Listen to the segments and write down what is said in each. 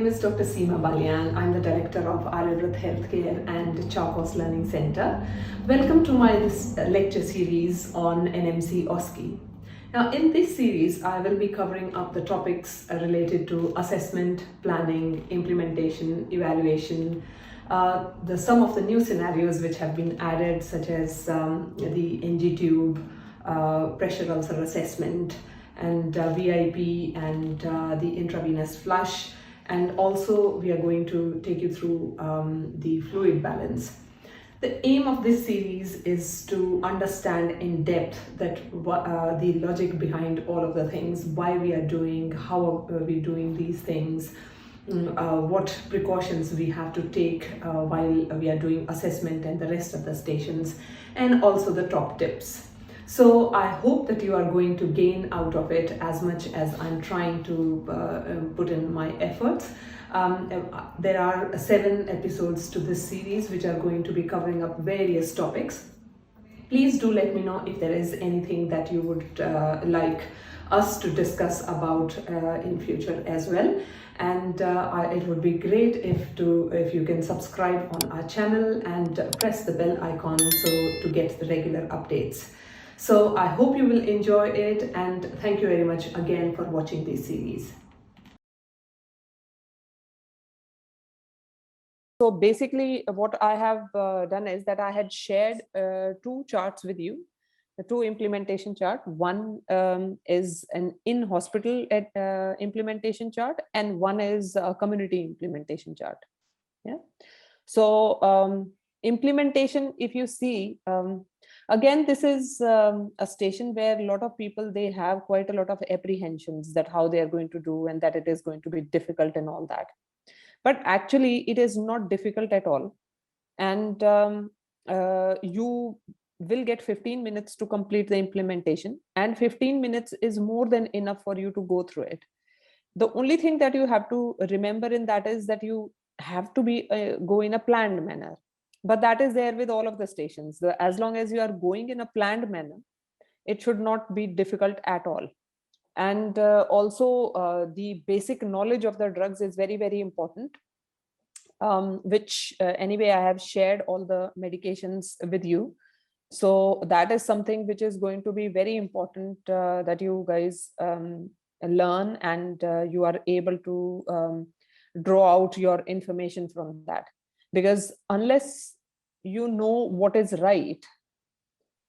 is Dr. Seema Balian. I'm the Director of Ayurveda Healthcare and Chakos Learning Center. Welcome to my lecture series on NMC OSCE. Now, in this series, I will be covering up the topics related to assessment, planning, implementation, evaluation, some of the new scenarios which have been added, such as the NG tube, pressure ulcer assessment, and VIP and the intravenous flush, and also we are going to take you through the fluid balance. The aim of this series is to understand in depth that the logic behind all of the things, why we are doing, how are we doing these things, what precautions we have to take while we are doing assessment and the rest of the stations, and also the top tips. So I hope that you are going to gain out of it as much as I'm trying to put in my efforts. There are 7 episodes to this series which are going to be covering up various topics. Please do let me know if there is anything that you would like us to discuss about in future as well. And it would be great if you can subscribe on our channel and press the bell icon to get the regular updates. So I hope you will enjoy it, and thank you very much again for watching this series. So basically what I have done is that I had shared 2 charts with you, the 2 implementation chart. One is an in-hospital implementation chart, and one is a community implementation chart. Yeah. So implementation, if you see, again, this is a station where a lot of people, they have quite a lot of apprehensions that how they are going to do and that it is going to be difficult and all that. But actually, it is not difficult at all. And you will get 15 minutes to complete the implementation, and 15 minutes is more than enough for you to go through it. The only thing that you have to remember in that is that you have to be go in a planned manner. But that is there with all of the stations. As long as you are going in a planned manner, it should not be difficult at all. And also the basic knowledge of the drugs is very, very important, which anyway, I have shared all the medications with you. So that is something which is going to be very important that you guys learn, and you are able to draw out your information from that. Because unless you know what is right,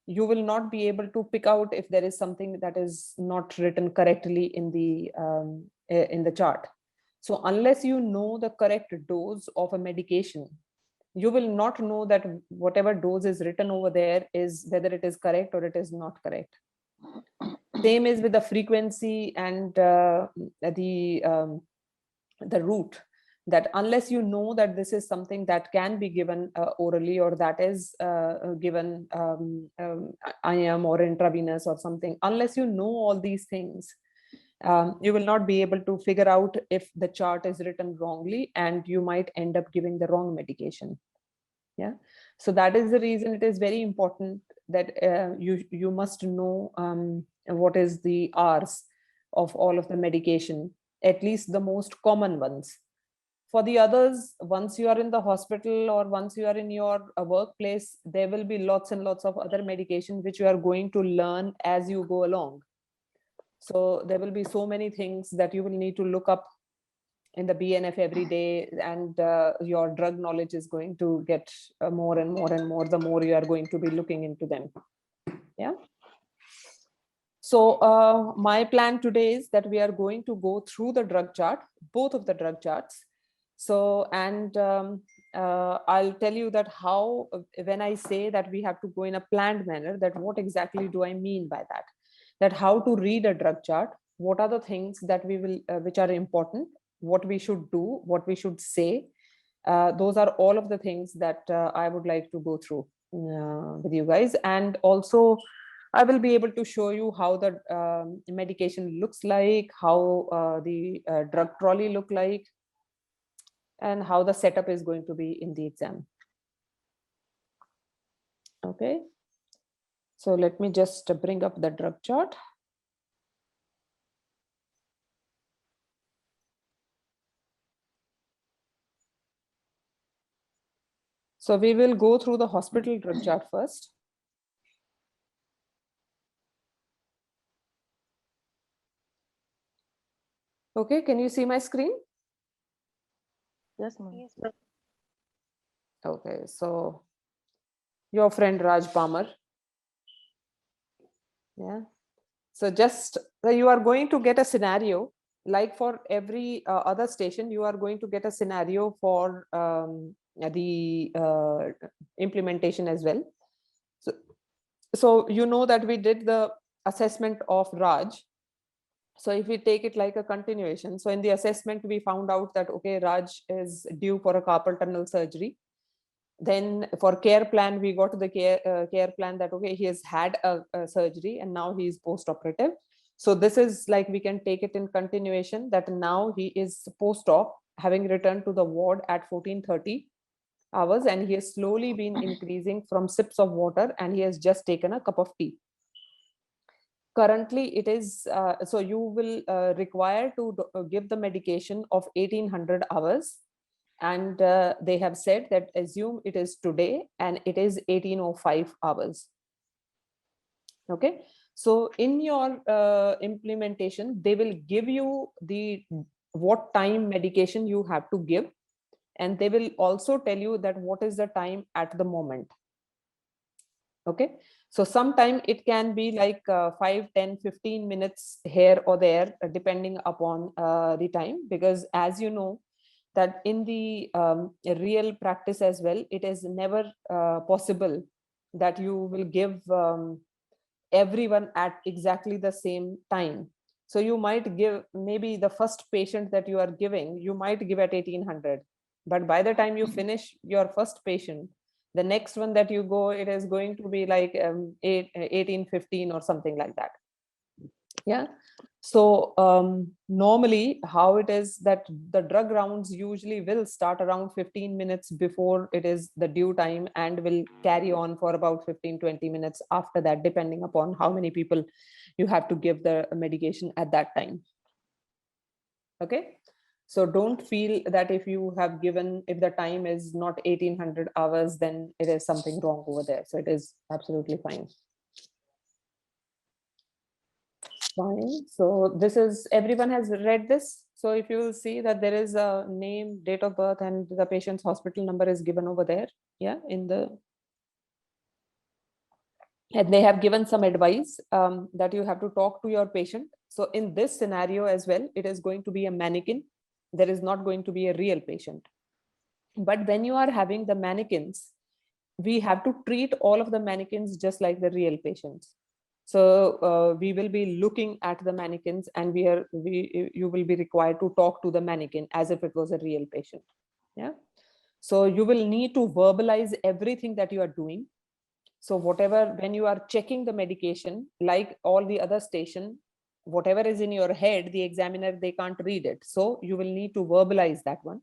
you will not be able to pick out if there is something that is not written correctly in the chart. So unless you know the correct dose of a medication, you will not know that whatever dose is written over there is whether it is correct or it is not correct. Same is with the frequency and the route, that unless you know that this is something that can be given orally, or that is given IM or intravenous or something, unless you know all these things, you will not be able to figure out if the chart is written wrongly, and you might end up giving the wrong medication. Yeah. So that is the reason it is very important that you must know what is the R's of all of the medication, at least the most common ones. For the others, once you are in the hospital or once you are in your workplace, there will be lots and lots of other medication which you are going to learn as you go along. So there will be so many things that you will need to look up in the BNF every day, and your drug knowledge is going to get more and more and more the more you are going to be looking into them. Yeah. So my plan today is that we are going to go through the drug chart, both of the drug charts. So, and I'll tell you that how, when I say that we have to go in a planned manner, that what exactly do I mean by that? That how to read a drug chart, what are the things that we will, which are important, what we should do, what we should say. Those are all of the things that I would like to go through with you guys. And also, I will be able to show you how the medication looks like, how the drug trolley look like, and how the setup is going to be in the exam. Okay. So let me just bring up the drug chart. So we will go through the hospital drug chart first. Okay, can you see my screen? Yes, ma'am. Okay, so your friend Raj Palmer. Yeah. So just you are going to get a scenario, like for every other station, you are going to get a scenario for the implementation as well. So you know that we did the assessment of Raj. So if we take it like a continuation, so in the assessment, we found out that, okay, Raj is due for a carpal tunnel surgery. Then for care plan, we got the care plan that, okay, he has had a surgery and now he is post-operative. So this is like, we can take it in continuation that now he is post-op, having returned to the ward at 14:30 hours, and he has slowly been increasing from sips of water, and he has just taken a cup of tea. Currently it is so you will require to give the medication of 1800 hours, and they have said that assume it is today and it is 1805 hours. Okay, so in your implementation, they will give you the what time medication you have to give, and they will also tell you that what is the time at the moment. Okay, so sometime it can be like 5, 10, 15 minutes here or there, depending upon the time, because as you know that in the real practice as well, it is never possible that you will give everyone at exactly the same time. So you might give, maybe the first patient that you are giving, you might give at 1800, but by the time you finish your first patient, the next one that you go, it is going to be like 1815 or something like that. Yeah. So normally how it is that the drug rounds usually will start around 15 minutes before it is the due time, and will carry on for about 15-20 minutes after that, depending upon how many people you have to give the medication at that time. Okay, so don't feel that if you have given, if the time is not 1800 hours, then it is something wrong over there. So it is absolutely fine. Fine. So this is, everyone has read this. So if you will see that there is a name, date of birth, and the patient's hospital number is given over there. Yeah, in the, and they have given some advice that you have to talk to your patient. So in this scenario as well, it is going to be a mannequin. There is not going to be a real patient. But when you are having the mannequins, we have to treat all of the mannequins just like the real patients. So we will be looking at the mannequins, and you will be required to talk to the mannequin as if it was a real patient. Yeah. So you will need to verbalize everything that you are doing. So whatever, when you are checking the medication, like all the other station, whatever is in your head, the examiner, they can't read it. So you will need to verbalize that one.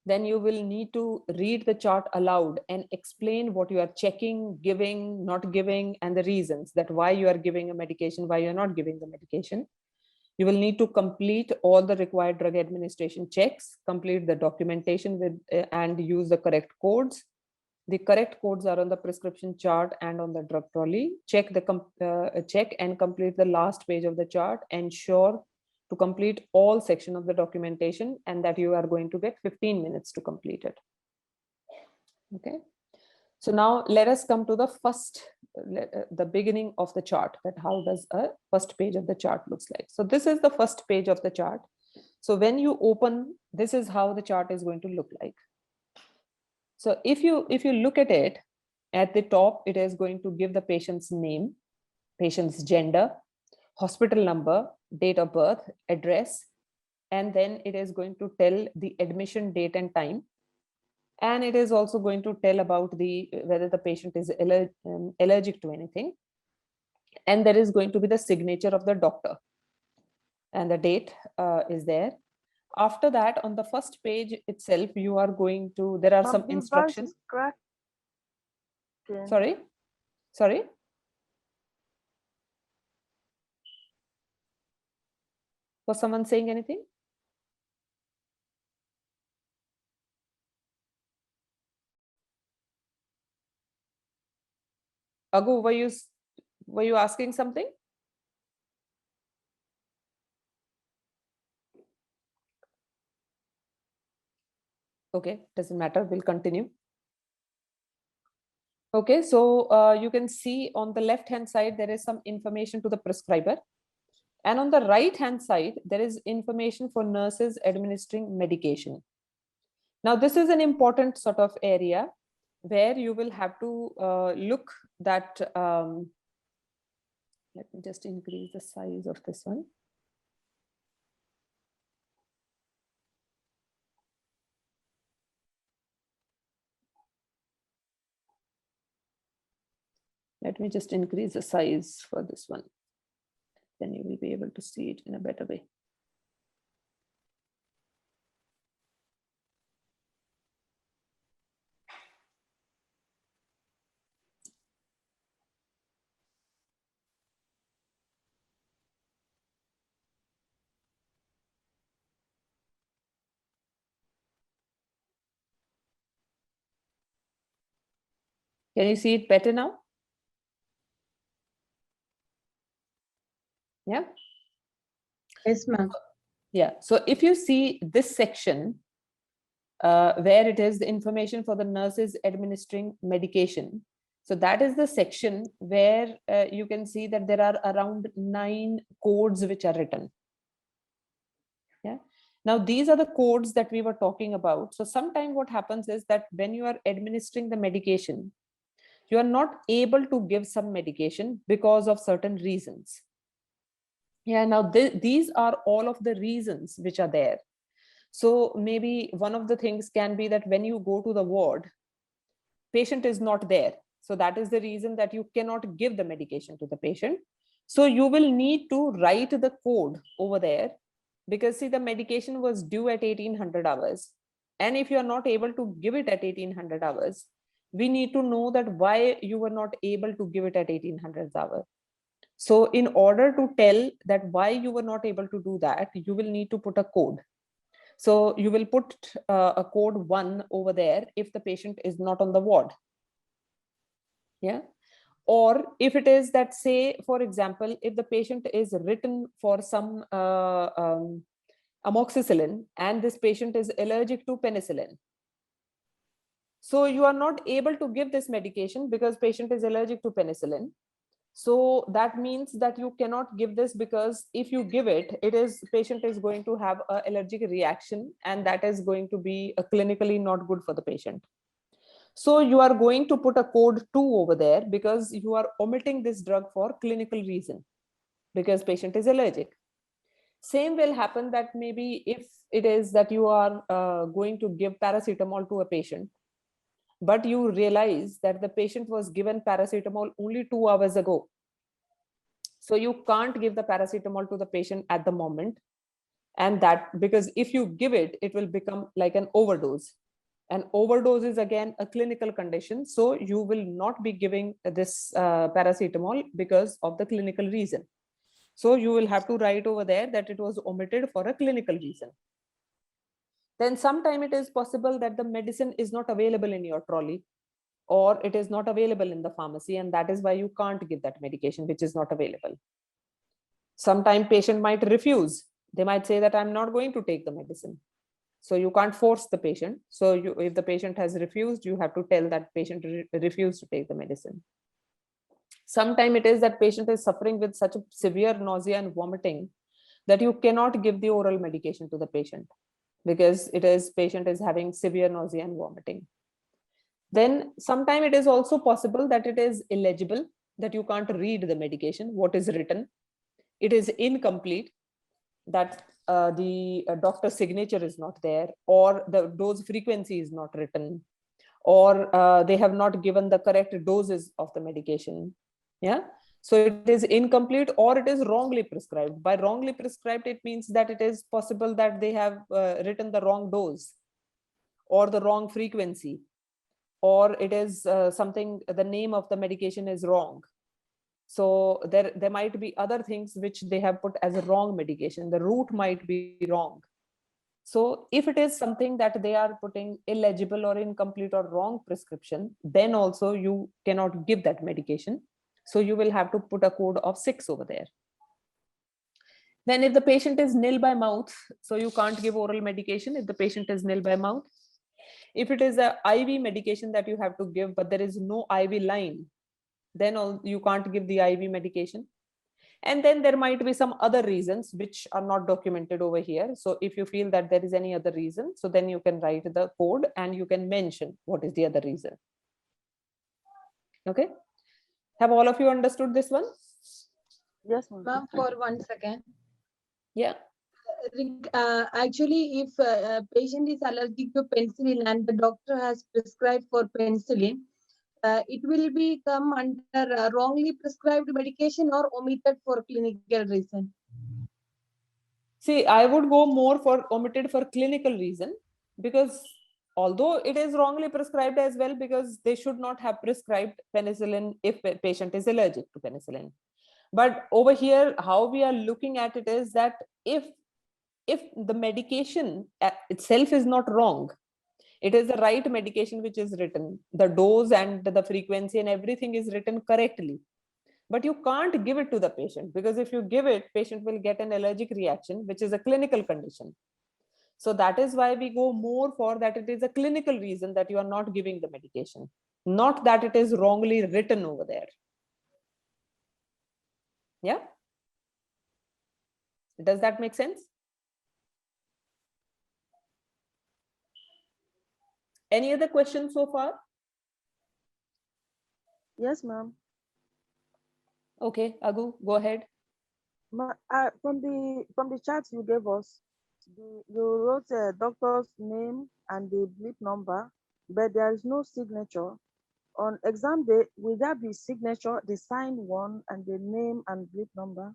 Then you will need to read the chart aloud and explain what you are checking, giving, not giving, and the reasons that why you are giving a medication, why you're not giving the medication. You will need to complete all the required drug administration checks, complete the documentation with and use the correct codes. The correct codes are on the prescription chart and on the drug trolley. Check and complete the last page of the chart. Ensure to complete all section of the documentation, and that you are going to get 15 minutes to complete it. Okay. So now let us come to the first, the beginning of the chart, that how does a first page of the chart looks like. So this is the first page of the chart. So when you open, this is how the chart is going to look like. So if you look at it, at the top, it is going to give the patient's name, patient's gender, hospital number, date of birth, address, and then it is going to tell the admission date and time. And it is also going to tell about the whether the patient is allergic to anything. And there is going to be the signature of the doctor, and the date is there. After that, on the first page itself, you are going to, there are some instructions. Sorry. Was someone saying anything? Agu, were you asking something? Okay, doesn't matter. We'll continue. Okay, so you can see on the left-hand side, there is some information to the prescriber. And on the right-hand side, there is information for nurses administering medication. Now, this is an important sort of area where you will have to look that, let me just increase the size of this one. Let me just increase the size for this one. Then you will be able to see it in a better way. Can you see it better now? Yeah. Yes, ma'am. Yeah. So if you see this section where it is the information for the nurses administering medication. So that is the section where you can see that there are around 9 codes which are written. Yeah. Now, these are the codes that we were talking about. So sometimes what happens is that when you are administering the medication, you are not able to give some medication because of certain reasons. Yeah, now these are all of the reasons which are there. So maybe one of the things can be that when you go to the ward, patient is not there. So that is the reason that you cannot give the medication to the patient. So you will need to write the code over there, because see, the medication was due at 1800 hours. And if you are not able to give it at 1800 hours, we need to know that why you were not able to give it at 1800 hours. So in order to tell that why you were not able to do that, you will need to put a code. So you will put a code 1 over there if the patient is not on the ward. Yeah. Or if it is that, say, for example, if the patient is written for some amoxicillin and this patient is allergic to penicillin. So you are not able to give this medication because patient is allergic to penicillin. So that means that you cannot give this, because if you give it, patient is going to have an allergic reaction, and that is going to be clinically not good for the patient. So you are going to put a code 2 over there because you are omitting this drug for clinical reason, because patient is allergic. Same will happen that maybe if it is that you are going to give paracetamol to a patient, but you realize that the patient was given paracetamol only 2 hours ago. So you can't give the paracetamol to the patient at the moment. And that, because if you give it, it will become like an overdose. An overdose is again a clinical condition. So you will not be giving this paracetamol because of the clinical reason. So you will have to write over there that it was omitted for a clinical reason. Then sometime it is possible that the medicine is not available in your trolley, or it is not available in the pharmacy, and that is why you can't give that medication which is not available. Sometime patient might refuse. They might say that I'm not going to take the medicine. So you can't force the patient. So if the patient has refused, you have to tell that patient refused to take the medicine. Sometime it is that patient is suffering with such a severe nausea and vomiting that you cannot give the oral medication to the patient, because patient is having severe nausea and vomiting. Then sometime it is also possible that it is illegible, that you can't read the medication, what is written. It is incomplete, that the doctor's signature is not there, or the dose frequency is not written, or they have not given the correct doses of the medication. Yeah. So it is incomplete, or it is wrongly prescribed. By wrongly prescribed, it means that it is possible that they have written the wrong dose or the wrong frequency, or it is something, the name of the medication is wrong. So there might be other things which they have put as a wrong medication. The route might be wrong. So if it is something that they are putting illegible or incomplete or wrong prescription, then also you cannot give that medication. So you will have to put a code of 6 over there. Then if the patient is nil by mouth, so you can't give oral medication if the patient is nil by mouth. If it is a IV medication that you have to give, but there is no IV line, then you can't give the IV medication. And then there might be some other reasons which are not documented over here. So if you feel that there is any other reason, so then you can write the code and you can mention what is the other reason. Okay. Have all of you understood this one? Yes, ma'am. Ma'am, for 1 second. Yeah. Actually, if a patient is allergic to penicillin and the doctor has prescribed for penicillin, it will become under wrongly prescribed medication or omitted for clinical reason. See, I would go more for omitted for clinical reason, because although it is wrongly prescribed as well, because they should not have prescribed penicillin if a patient is allergic to penicillin. But over here, how we are looking at it is that if the medication itself is not wrong, it is the right medication which is written, the dose and the frequency and everything is written correctly, but you can't give it to the patient, because if you give it, patient will get an allergic reaction, which is a clinical condition. So that is why we go more for that it is a clinical reason that you are not giving the medication, not that it is wrongly written over there. Yeah, does that make sense? Any other questions so far? Yes, ma'am. Okay, Agu, go ahead. From the chart you gave us, you wrote a doctor's name and the bleep number, but there is no signature. On exam day, will there be signature, the signed one, and the name and bleep number?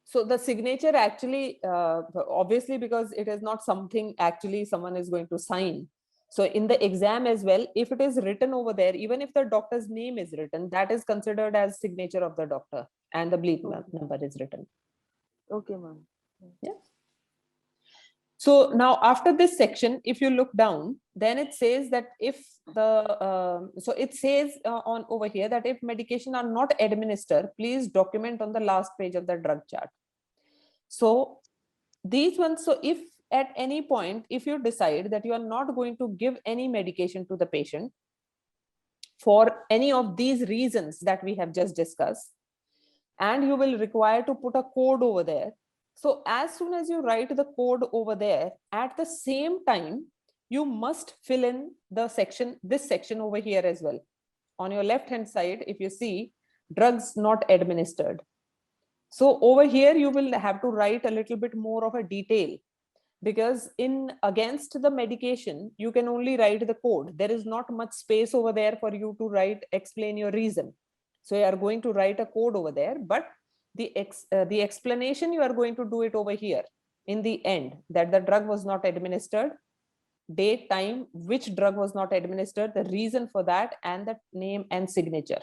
So the signature actually, obviously, because it is not something actually someone is going to sign. So in the exam as well, if it is written over there, even if the doctor's name is written, that is considered as signature of the doctor, and the bleep number is written. Okay, ma'am. Yeah. So now after this section, if you look down, then it says that if so it says on over here that if medication are not administered, please document on the last page of the drug chart. So these ones, so if at any point, if you decide that you are not going to give any medication to the patient for any of these reasons that we have just discussed, and you will require to put a code over there. So as soon as you write the code over there, at the same time, you must fill in the section, this section over here as well. On your left hand side, if you see drugs not administered. So over here, you will have to write a little bit more of a detail, because in against the medication, you can only write the code. There is not much space over there for you to write, explain your reason. So you are going to write a code over there, but the explanation you are going to do it over here in the end, that the drug was not administered, date, time, which drug was not administered, the reason for that, and the name and signature.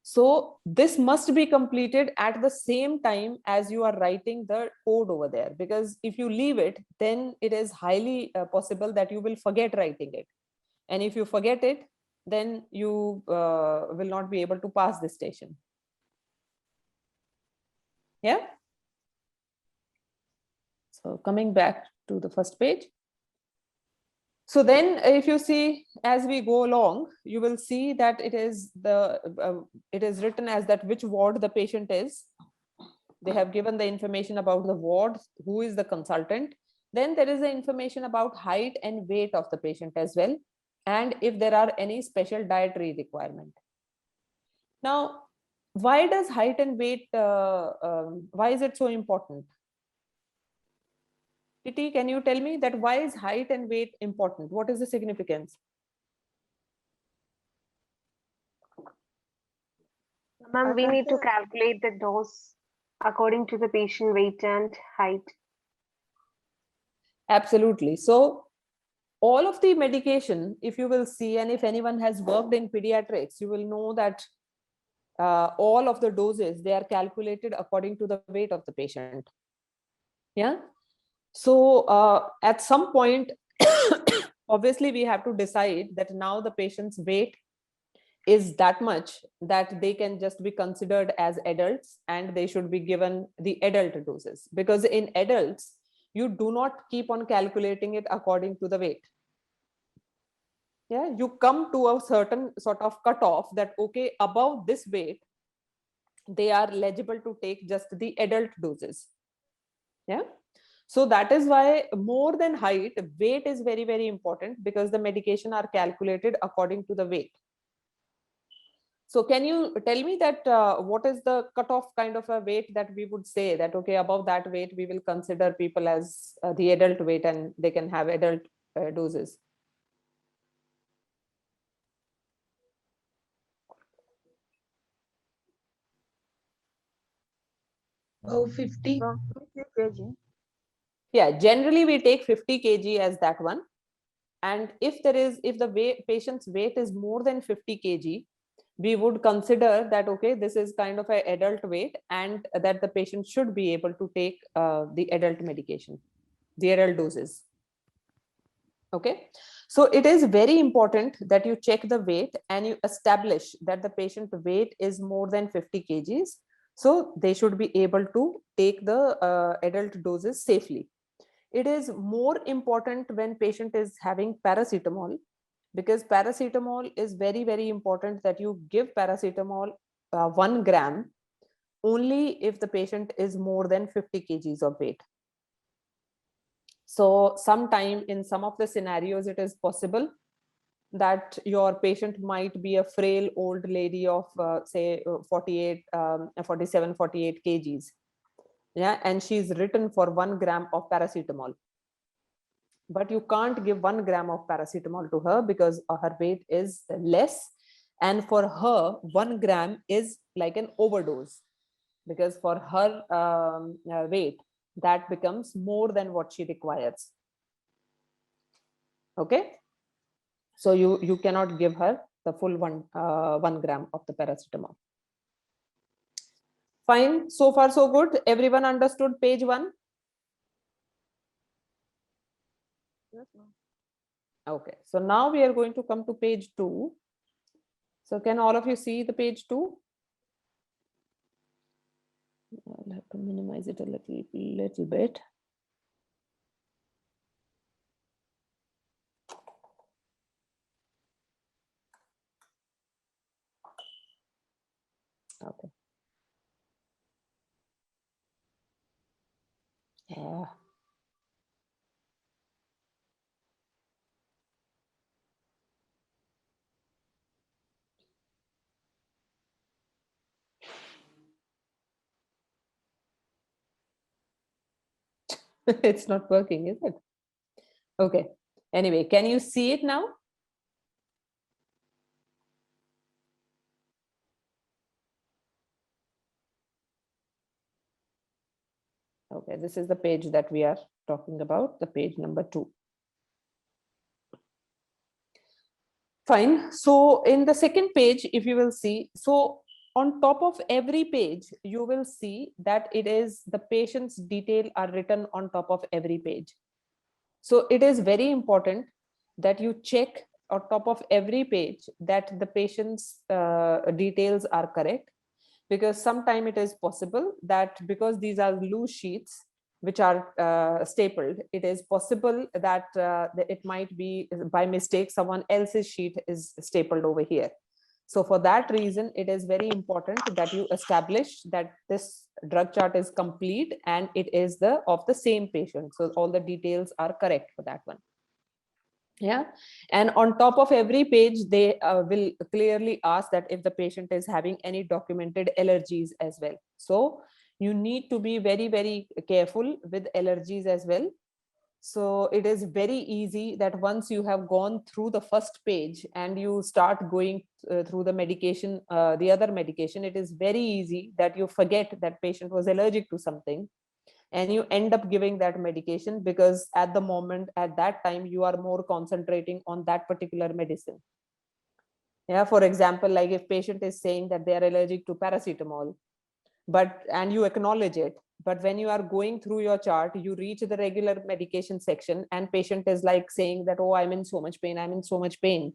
So this must be completed at the same time as you are writing the code over there, because if you leave it, then it is highly possible that you will forget writing it. And if you forget it, then you will not be able to pass the station. Yeah. So coming back to the first page. So then if you see, as we go along, you will see that it is it is written as that which ward the patient is. They have given the information about the ward, who is the consultant. Then there is the information about height and weight of the patient as well, and if there are any special dietary requirement. Now, why does height and weight, why is it so important? Titi, can you tell me that why is height and weight important? What is the significance? Ma'am, we can need to say- calculate the dose according to the patient weight and height. Absolutely. So all of the medication, if you will see, and if anyone has worked in pediatrics, you will know that all of the doses, they are calculated according to the weight of the patient. Yeah. So at some point, obviously we have to decide that now the patient's weight is that much that they can just be considered as adults and they should be given the adult doses, because in adults you do not keep on calculating it according to the weight. Yeah, you come to a certain sort of cutoff that, okay, above this weight they are eligible to take just the adult doses. Yeah, so that is why more than height, weight is very, very important, because the medication are calculated according to the weight. So can you tell me that what is the cutoff kind of a weight that we would say that, okay, above that weight we will consider people as the adult weight and they can have adult doses? Oh, 50. From 50 kg. Yeah, generally we take 50 kg as that one. And if the patient's weight is more than 50 kg, we would consider that, okay, this is kind of an adult weight and that the patient should be able to take the adult medication, the adult doses. Okay, so it is very important that you check the weight and you establish that the patient weight is more than 50 kgs. So they should be able to take the adult doses safely. It is more important when patient is having paracetamol, because paracetamol is very, very important that you give paracetamol 1 gram only if the patient is more than 50 kgs of weight. So sometime in some of the scenarios, it is possible that your patient might be a frail old lady of say 47, 48 kgs. Yeah, and she's written for 1 gram of paracetamol. But you can't give 1 gram of paracetamol to her because her weight is less. And for her, 1 gram is like an overdose, because for her weight, that becomes more than what she requires. Okay. So you cannot give her the full 1 gram of the paracetamol. Fine. So far, so good. Everyone understood page 1? Yes, ma'am. Okay. So now we are going to come to page 2. So can all of you see the page 2? I'll have to minimize it a little bit. Okay. Yeah. It's not working, is it? Okay. Anyway, can you see it now? Okay, this is the page that we are talking about, the page number 2. Fine. So in the second page, if you will see, so on top of every page, you will see that it is the patient's detail are written on top of every page. So it is very important that you check on top of every page that the patient's details are correct, because sometime it is possible that because these are loose sheets which are stapled, it is possible that it might be by mistake someone else's sheet is stapled over here. So for that reason, it is very important that you establish that this drug chart is complete and it is of the same patient. So all the details are correct for that one. Yeah, and on top of every page they will clearly ask that if the patient is having any documented allergies as well. So you need to be very, very careful with allergies as well. So it is very easy that once you have gone through the first page and you start going through the medication, the other medication, it is very easy that you forget that patient was allergic to something and you end up giving that medication, because at the moment, at that time, you are more concentrating on that particular medicine. Yeah, for example, like if patient is saying that they are allergic to paracetamol, and you acknowledge it, But when you are going through your chart, you reach the regular medication section and patient is like saying that, oh, I'm in so much pain, I'm in so much pain.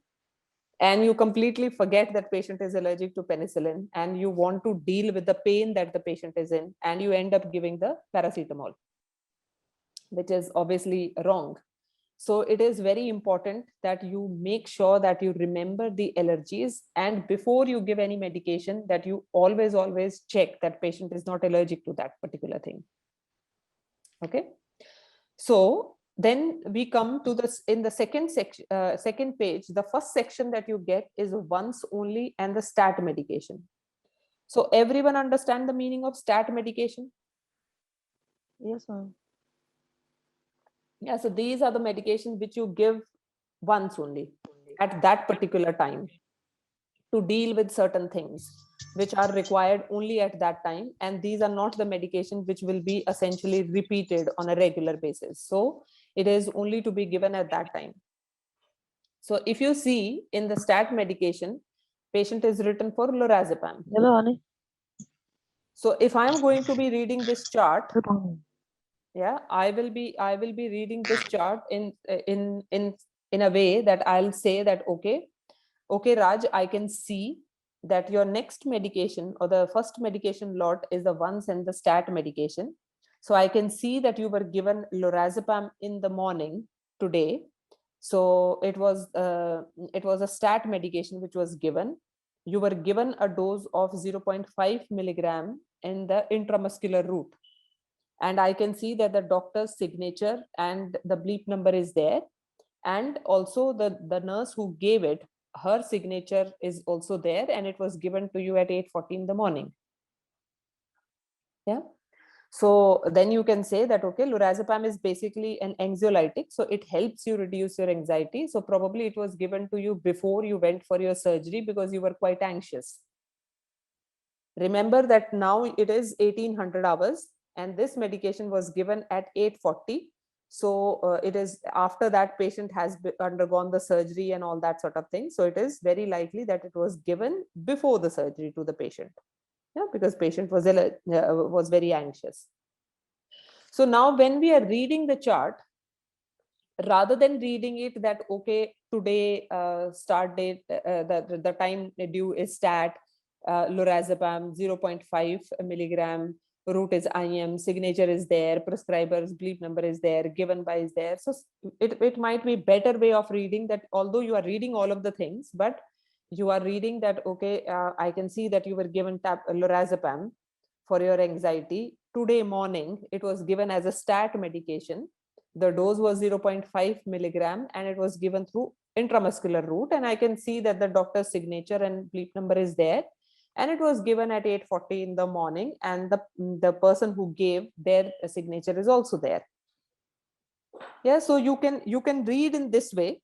And you completely forget that patient is allergic to penicillin and you want to deal with the pain that the patient is in, and you end up giving the paracetamol, which is obviously wrong. So it is very important that you make sure that you remember the allergies, and before you give any medication, that you always check that patient is not allergic to that particular thing. Okay. So then we come to this in the second section, second page. The first section that you get is once only and the stat medication. So everyone understand the meaning of stat medication? Yes, ma'am. Yeah, so these are the medications which you give once only at that particular time to deal with certain things which are required only at that time. And these are not the medication which will be essentially repeated on a regular basis. So it is only to be given at that time. So if you see in the stat medication, patient is written for lorazepam. Hello, honey. So if I'm going to be reading this chart, yeah, I will be reading this chart in a way that I'll say that, okay, Raj, I can see that your next medication or the first medication lot is the once and the stat medication. So I can see that you were given lorazepam in the morning today. So it was a stat medication which was given. You were given a dose of 0.5 milligram in the intramuscular route. And I can see that the doctor's signature and the bleep number is there. And also the nurse who gave it, her signature is also there, and it was given to you at 8:40 in the morning. Yeah. So then you can say that, okay, lorazepam is basically an anxiolytic. So it helps you reduce your anxiety. So probably it was given to you before you went for your surgery because you were quite anxious. Remember that now it is 1800 hours and this medication was given at 8:40. So it is after that patient has undergone the surgery and all that sort of thing. So it is very likely that it was given before the surgery to the patient. Yeah, because patient was very anxious. So now when we are reading the chart, rather than reading it that, okay, today start date, the time due is stat, lorazepam 0.5 milligram, route is IM, signature is there, prescriber's bleep number is there, given by is there. So it might be better way of reading that, although you are reading all of the things, but you are reading that, okay, I can see that you were given lorazepam for your anxiety. Today morning, it was given as a stat medication. The dose was 0.5 milligram and it was given through intramuscular route. And I can see that the doctor's signature and bleep number is there. And it was given at 8:40 in the morning. And the person who gave their signature is also there. Yeah, so you can read in this way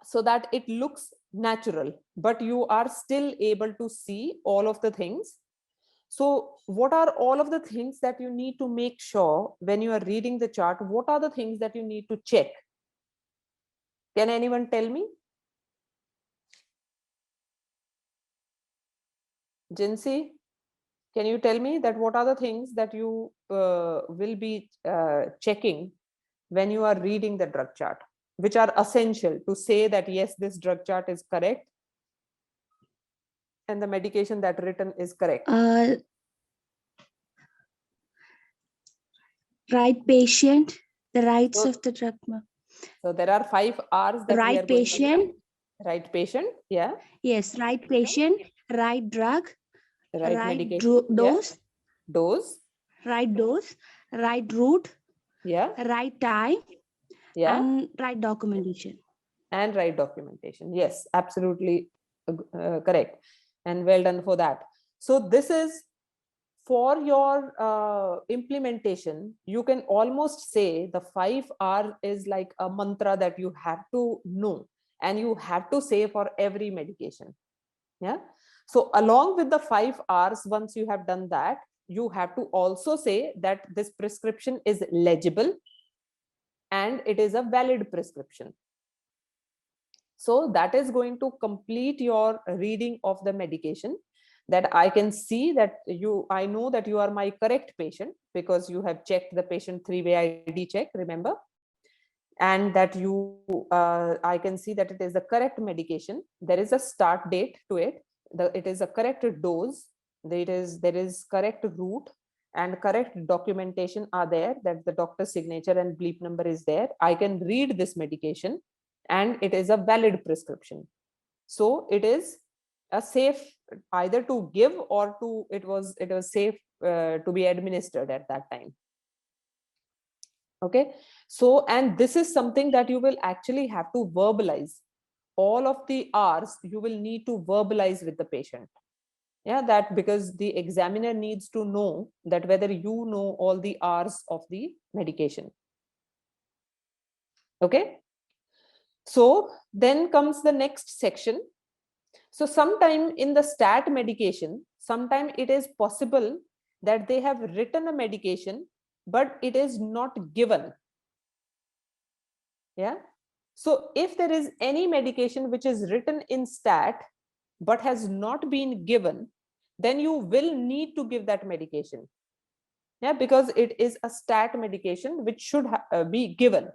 so that it looks natural, but you are still able to see all of the things. So what are all of the things that you need to make sure when you are reading the chart? What are the things that you need to check? Can anyone tell me? Jinsi, can you tell me that what are the things that you will be checking when you are reading the drug chart, which are essential to say that, yes, this drug chart is correct and the medication that written is correct? Right patient, the rights of the drug. So there are 5 R's that Right we are going patient. to. Right patient, yeah. Yes, right patient, right drug, Right medication, dose, yeah. Dose, right dose, right route, yeah, right time, yeah, and right documentation. And right documentation. Yes, absolutely correct. And well done for that. So this is for your implementation. You can almost say the 5 R is like a mantra that you have to know and you have to say for every medication. Yeah. So along with the 5 R's, once you have done that, you have to also say that this prescription is legible and it is a valid prescription. So that is going to complete your reading of the medication. that I can see that I know that you are my correct patient because you have checked the patient 3-way ID check, remember? And that I can see that it is the correct medication. There is a start date to it. It is a correct dose. There is correct route and correct documentation are there, that the doctor's signature and bleep number is there. I can read this medication and it is a valid prescription. So it is a safe either to give or it was safe to be administered at that time. Okay, so, and this is something that you will actually have to verbalize. All of the R's you will need to verbalize with the patient. Yeah, that because the examiner needs to know that whether you know all the R's of the medication. Okay, so then comes the next section. So sometime in the stat medication, sometime it is possible that they have written a medication, but it is not given. Yeah. So if there is any medication which is written in stat, but has not been given, then you will need to give that medication. Yeah, because it is a stat medication which should be given.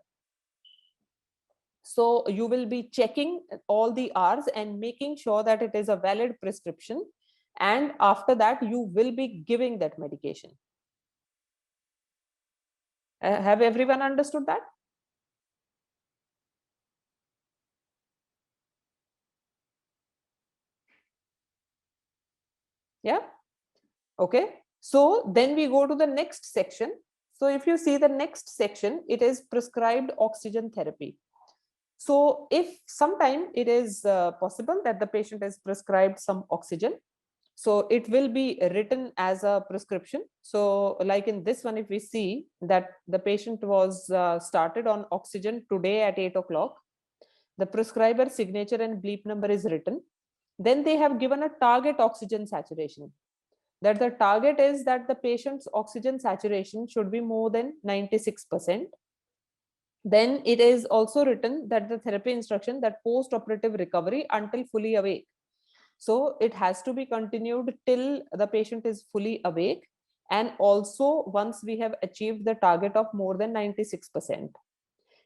So you will be checking all the R's and making sure that it is a valid prescription. And after that, you will be giving that medication. Have everyone understood that? Yeah. Okay. So then we go to the next section. So if you see the next section, it is prescribed oxygen therapy. So if sometime it is possible that the patient is prescribed some oxygen, so it will be written as a prescription. So like in this one, if we see that the patient was started on oxygen today at 8 o'clock, the prescriber signature and bleep number is written. Then they have given a target oxygen saturation. That the target is that the patient's oxygen saturation should be more than 96%. Then it is also written that the therapy instruction that post-operative recovery until fully awake. So it has to be continued till the patient is fully awake. And also once we have achieved the target of more than 96%.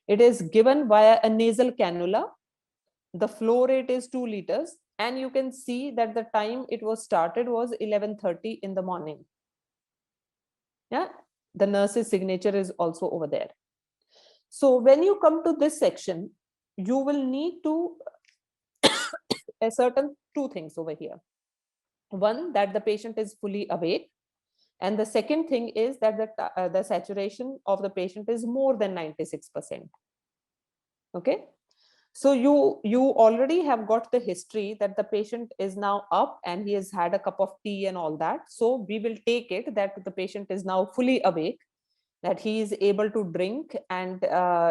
It is given via a nasal cannula. The flow rate is 2 liters. And you can see that the time it was started was 11:30 in the morning. Yeah, the nurse's signature is also over there. So when you come to this section, you will need to ascertain two things over here. One, that the patient is fully awake. And the second thing is that the saturation of the patient is more than 96%. Okay. So you already have got the history that the patient is now up and he has had a cup of tea and all that. So we will take it that the patient is now fully awake, that he is able to drink and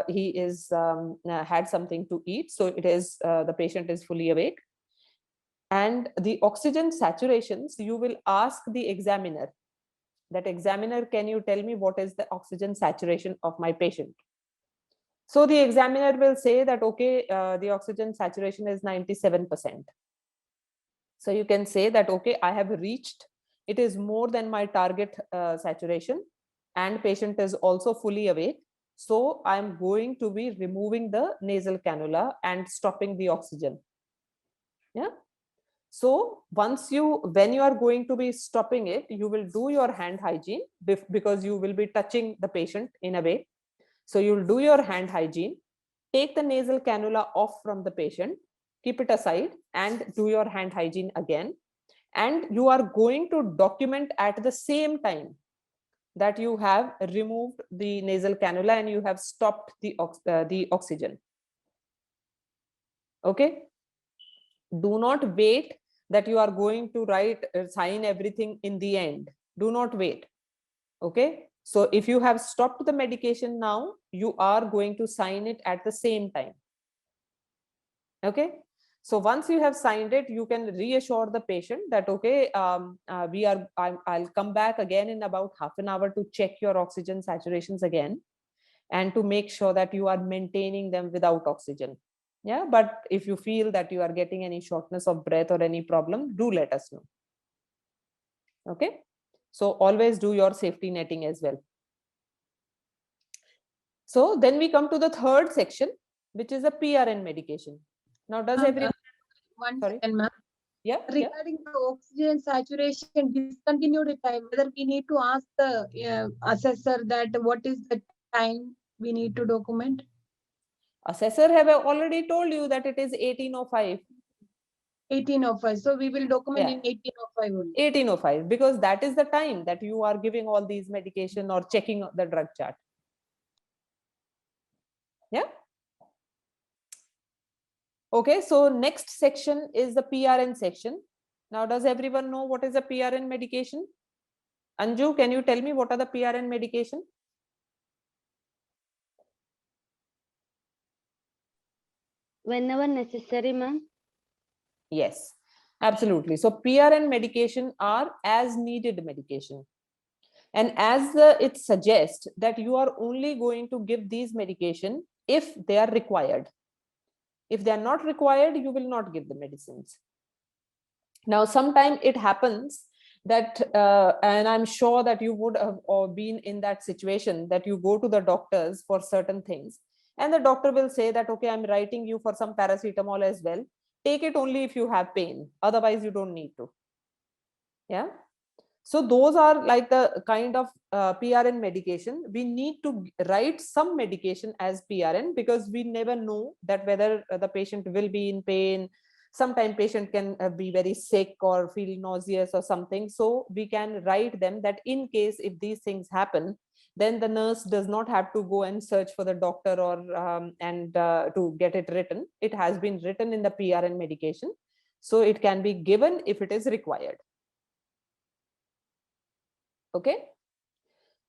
he is had something to eat. So it is the patient is fully awake. And the oxygen saturations, you will ask the examiner that examiner, can you tell me what is the oxygen saturation of my patient? So the examiner will say that, okay, the oxygen saturation is 97%. So you can say that, okay, I have reached, it is more than my target saturation and patient is also fully awake. So I'm going to be removing the nasal cannula and stopping the oxygen. Yeah. So once when you are going to be stopping it, you will do your hand hygiene because you will be touching the patient in a way. So you'll do your hand hygiene, take the nasal cannula off from the patient, keep it aside and do your hand hygiene again. And you are going to document at the same time that you have removed the nasal cannula and you have stopped the oxygen. Okay. Do not wait that you are going to sign everything in the end. Do not wait. Okay. So if you have stopped the medication now, you are going to sign it at the same time. Okay. So once you have signed it, you can reassure the patient that, okay, I'll come back again in about half an hour to check your oxygen saturations again and to make sure that you are maintaining them without oxygen. Yeah. But if you feel that you are getting any shortness of breath or any problem, do let us know. Okay. So always do your safety netting as well. So then we come to the third section, which is a PRN medication. Now, does everyone? One Sorry. second, ma'am. Yeah. Regarding the oxygen saturation discontinued time, whether we need to ask the assessor that what is the time we need to document? Assessor have already told you that it is 1805. 1805. So we will document Yeah. in 1805 only. 1805, because that is the time that you are giving all these medication or checking the drug chart. Yeah. Okay, so next section is the PRN section. Now, does everyone know what is a PRN medication? Anju, can you tell me what are the PRN medication? Whenever necessary, ma'am. Yes, absolutely. So PRN medication are as needed medication. And as it suggests that you are only going to give these medication if they are required. If they are not required, you will not give the medicines. Now, sometimes it happens that, and I'm sure that you would have been in that situation, that you go to the doctors for certain things, and the doctor will say that, okay, I'm writing you for some paracetamol as well. Take it only if you have pain. Otherwise, you don't need to. Yeah. So those are like the kind of PRN medication. We need to write some medication as PRN because we never know that whether the patient will be in pain. Sometimes patient can be very sick or feel nauseous or something. So we can write them that in case if these things happen, then the nurse does not have to go and search for the doctor or to get it written. It has been written in the PRN medication. So it can be given if it is required. Okay.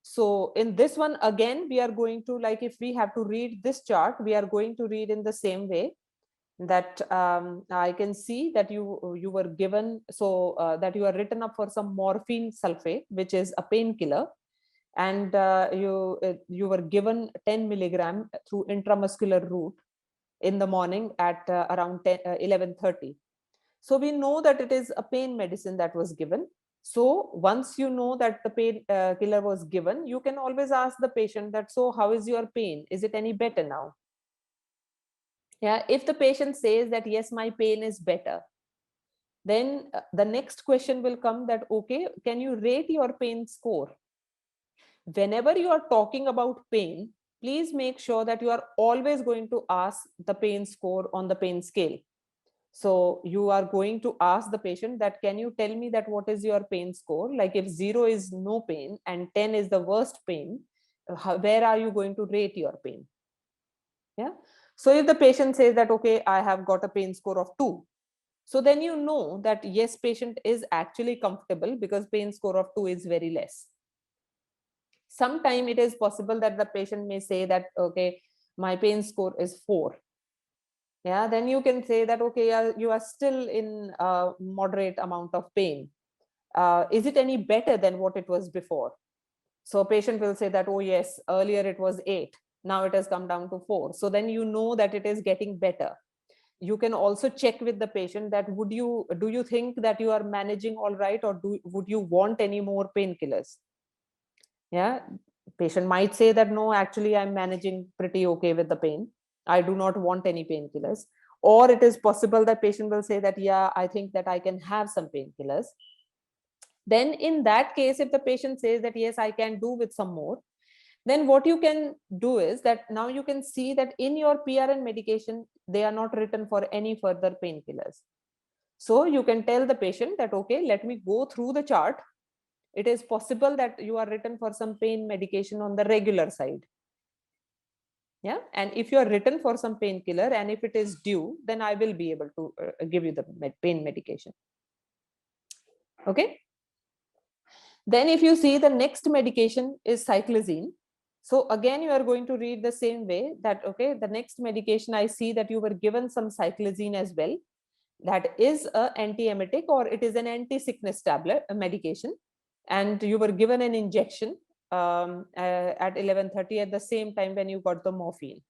So in this one, again, we are going to, like, if we have to read this chart, we are going to read in the same way that I can see that you were given, so that you are written up for some morphine sulfate, which is a painkiller. And you were given 10 milligram through intramuscular route in the morning at around 11:30. So we know that it is a pain medicine that was given. So once you know that the pain killer was given, you can always ask the patient that, so how is your pain? Is it any better now? Yeah, if the patient says that, yes, my pain is better, then the next question will come that, okay, can you rate your pain score? Whenever you are talking about pain, please make sure that you are always going to ask the pain score on the pain scale. So you are going to ask the patient that, can you tell me that what is your pain score? Like if 0 is no pain and 10 is the worst pain, where are you going to rate your pain? Yeah. So if the patient says that, okay, I have got a pain score of 2. So then you know that yes, patient is actually comfortable because pain score of 2 is very less. Sometime it is possible that the patient may say that, okay, my pain score is 4. Yeah, then you can say that, okay, you are still in a moderate amount of pain. Is it any better than what it was before? So patient will say that, oh yes, earlier it was 8, now it has come down to 4. So then you know that it is getting better. You can also check with the patient that, do you think that you are managing all right, or would you want any more painkillers? Yeah, patient might say that, no, actually I'm managing pretty okay with the pain. I do not want any painkillers. Or it is possible that patient will say that, yeah, I think that I can have some painkillers. Then in that case, if the patient says that, yes, I can do with some more, then what you can do is that now you can see that in your PRN medication, they are not written for any further painkillers. So you can tell the patient that, okay, let me go through the chart. It is possible that you are written for some pain medication on the regular side. Yeah. And if you are written for some painkiller and if it is due, then I will be able to give you the pain medication. Okay. Then if you see, the next medication is cyclizine. So again, you are going to read the same way that, okay, the next medication, I see that you were given some cyclizine as well. That is an antiemetic, or it is an anti-sickness tablet, a medication. And you were given an injection at 11:30 at the same time when you got the morphine.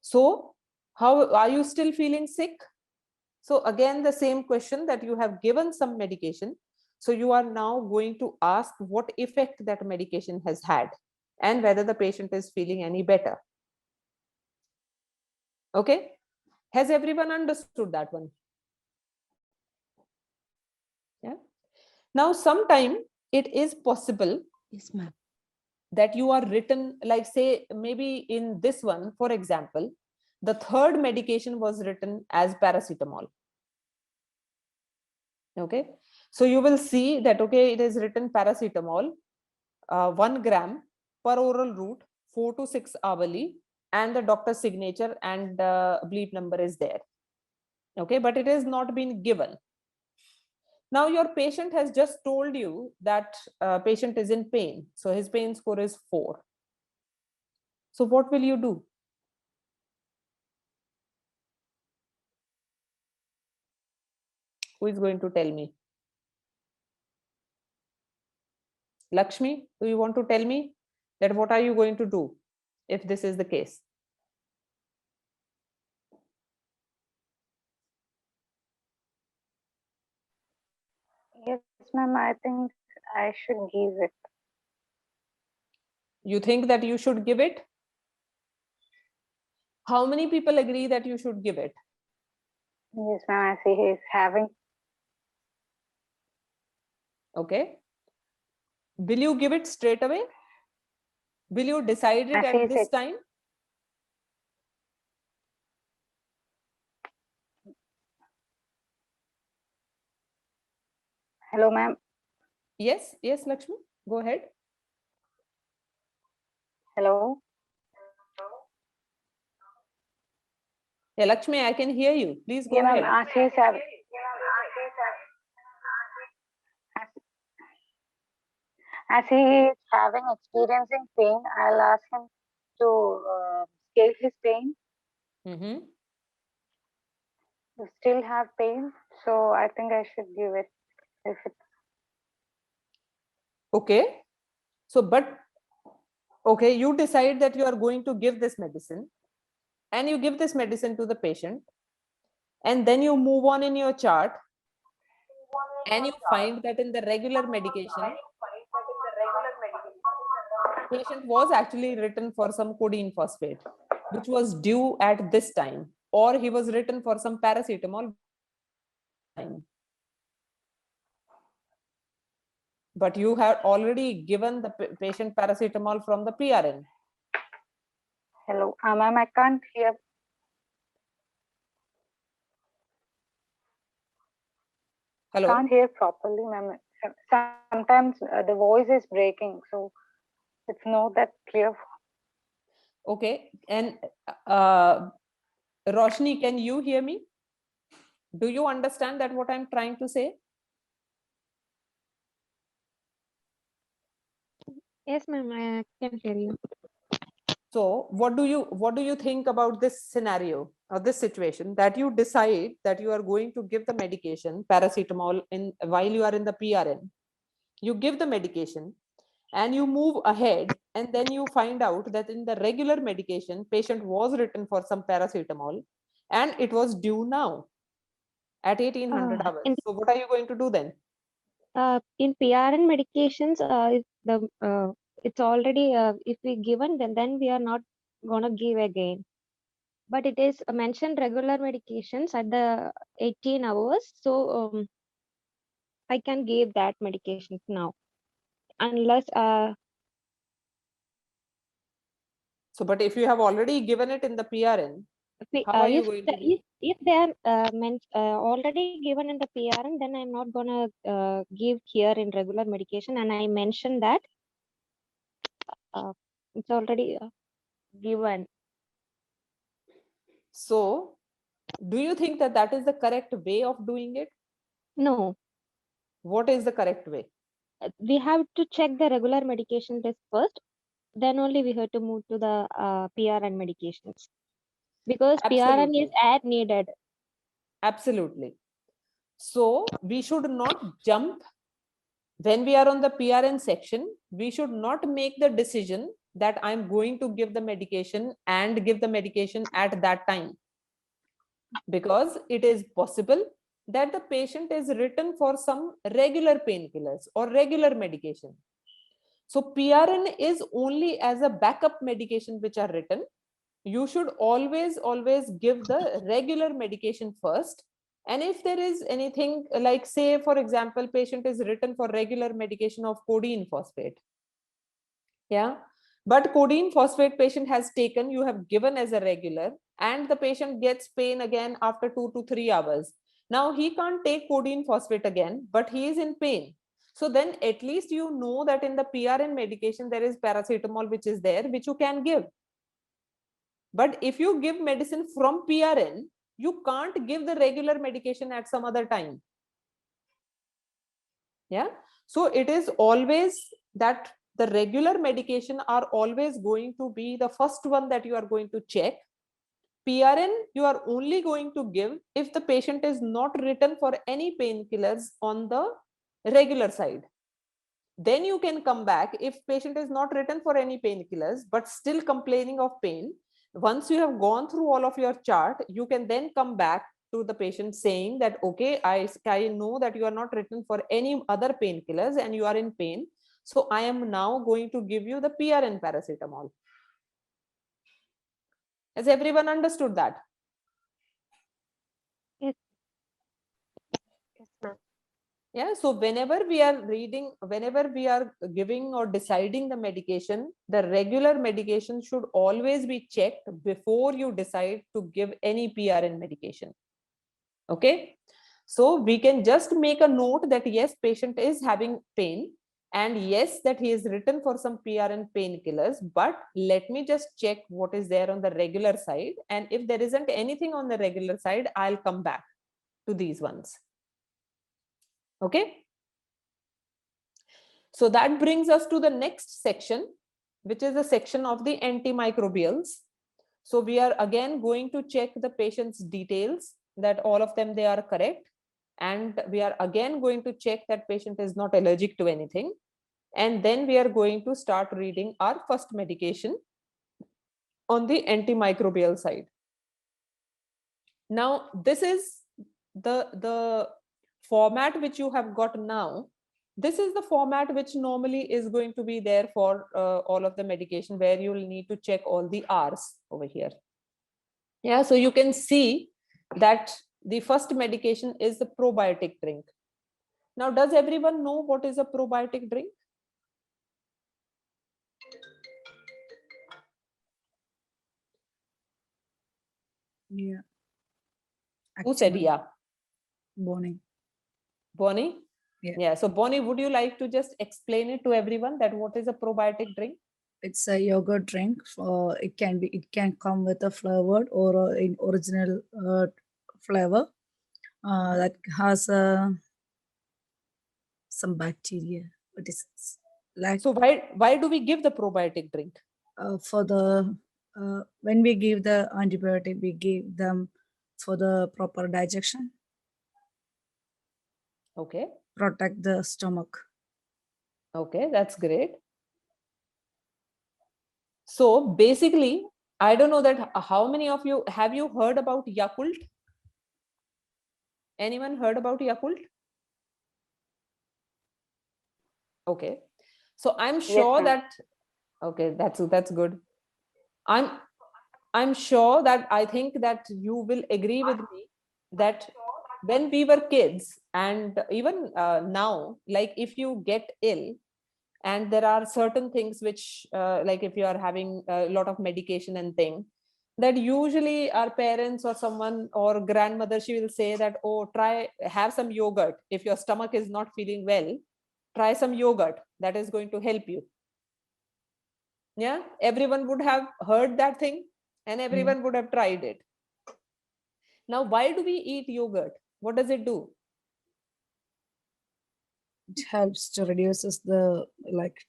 So how are you still feeling sick? So again, the same question, that you have given some medication. So you are now going to ask what effect that medication has had and whether the patient is feeling any better. Okay, has everyone understood that one? Yeah. Now sometime it is possible, Yes, ma'am. that you are written, like say maybe in this one, for example, the third medication was written as paracetamol. Okay, so you will see that, okay, it is written paracetamol, 1 gram per oral route, 4 to 6 hourly, and the doctor's signature and bleep number is there. Okay, but it has not been given. Now your patient has just told you that patient is in pain, so his pain score is 4. So what will you do? Who is going to tell me? Lakshmi, do you want to tell me that what are you going to do if this is the case? Yes, ma'am, I think I should give it. You think that you should give it? How many people agree that you should give it? Yes, ma'am, I see he is having. Okay. Will you give it straight away? Will you decide it I see at this it. time? Hello, ma'am. Yes, yes, Lakshmi, go ahead. Hello. Yeah, Lakshmi, I can hear you. Please go Yeah, ma'am, ahead. as he is having. As he is having experiencing pain, I'll ask him to scale his pain. Mm-hmm. You still have pain, so I think I should give it. If it, Okay. So, but okay, you decide that you are going to give this medicine, and you give this medicine to the patient, and then you move on in your chart, and you find that in the regular medication, patient was actually written for some codeine phosphate, which was due at this time, or he was written for some paracetamol time. But you have already given the patient paracetamol from the PRN. hello, ma'am, I can't hear. Hello. Can't hear properly, ma'am. Sometimes the voice is breaking, so it's not that clear. Okay, and Roshni, can you hear me? Do you understand that what I'm trying to say? Yes, ma'am, I can hear you. So what do you think about this scenario or this situation, that you decide that you are going to give the medication paracetamol in while you are in the PRN? You give the medication and you move ahead, and then you find out that in the regular medication patient was written for some paracetamol and it was due now at 1800 Uh, hours. in So what are you going to do then? in PRN medications, it's already if we given, then we are not gonna give again. But it is mentioned regular medications at the 18 hours, so I can give that medication now, unless So but if you have already given it in the PRN, how are you going to do? if they are already given in the PRN, then I'm not gonna give here in regular medication, and I mentioned that it's already given. So do you think that that is the correct way of doing it? No, What is the correct way? we have to check the regular medication list first. Then only we have to move to the PRN medications, because PRN is Absolutely. as needed. Absolutely. So we should not jump when we are on the PRN section. We should not make the decision that I'm going to give the medication and give the medication at that time, because it is possible that the patient is written for some regular painkillers or regular medication. So PRN is only as a backup medication which are written. You should always give the regular medication first. And if there is anything like, say, for example, patient is written for regular medication of codeine phosphate. Yeah. But codeine phosphate patient has taken, you have given as a regular, and the patient gets pain again after 2 to 3 hours. Now he can't take codeine phosphate again, but he is in pain. So then at least you know that in the PRN medication, there is paracetamol which is there, which you can give. But if you give medicine from PRN, you can't give the regular medication at some other time. Yeah. So it is always that the regular medication are always going to be the first one that you are going to check. PRN, you are only going to give if the patient is not written for any painkillers on the regular side. Then you can come back if patient is not written for any painkillers, but still complaining of pain. Once you have gone through all of your chart, you can then come back to the patient saying that, okay, I know that you are not written for any other painkillers and you are in pain. So I am now going to give you the PRN paracetamol. Has everyone understood that? Yes. Yes, ma'am. Yeah. So whenever we are reading, whenever we are giving or deciding the medication, the regular medication should always be checked before you decide to give any PRN medication. Okay. So we can just make a note that yes, patient is having pain, and yes, that he is written for some PRN painkillers, but let me just check what is there on the regular side. And if there isn't anything on the regular side, I'll come back to these ones. Okay. So that brings us to the next section, which is the section of the antimicrobials. So we are again going to check the patient's details, that all of them, they are correct. And we are again going to check that patient is not allergic to anything. And then we are going to start reading our first medication on the antimicrobial side. Now, this is the format which you have got now. This is the format which normally is going to be there for all of the medication, where you will need to check all the R's over here. Yeah, so you can see that the first medication is the probiotic drink. Now, does everyone know what is a probiotic drink? Yeah. Who said Actually, yeah? Bonnie. Bonnie? Yeah. Yeah. So Bonnie, would you like to just explain it to everyone that what is a probiotic drink? It's a yogurt drink. It can come with a flavored or in original flavor that has some bacteria. But it's like So why do we give the probiotic drink? for the when we give the antibiotic, we give them for the proper digestion, Okay. protect the stomach. Okay, that's great. So basically, I don't know that how many of you have you heard about Yakult? Anyone heard about Yakult? Okay. So I'm sure ma'am. that okay, that's good. I'm sure that I think that you will agree with me that when we were kids, and even now, like if you get ill, and there are certain things which like if you are having a lot of medication and thing, that usually our parents or someone or grandmother, she will say that, oh, have some yogurt. If your stomach is not feeling well, try some yogurt, that is going to help you. Yeah, everyone would have heard that thing and everyone would have tried it. Now, why do we eat yogurt? What does it do? It helps to reduces the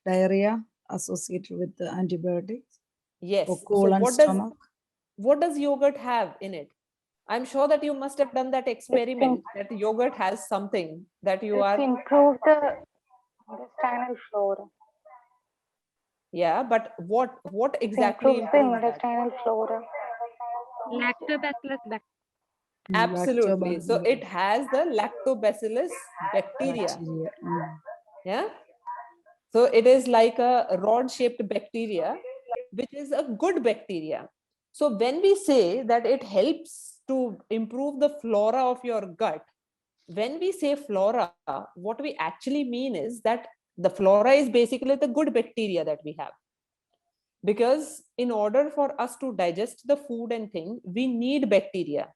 diarrhea associated with the antibiotics Yes. or So colon stomach. what does yogurt have in it? I'm sure that you must have done that experiment that yogurt has something that you It's are. improved the intestinal flora. Yeah, but what It exactly improves the improves that? intestinal flora. Lactobacillus bacteria. Absolutely. So Lactobacillus it has the lactobacillus bacteria. bacteria. Yeah. So it is like a rod shaped bacteria, which is a good bacteria. So when we say that it helps to improve the flora of your gut, when we say flora, what we actually mean is that the flora is basically the good bacteria that we have. Because in order for us to digest the food and thing, we need bacteria.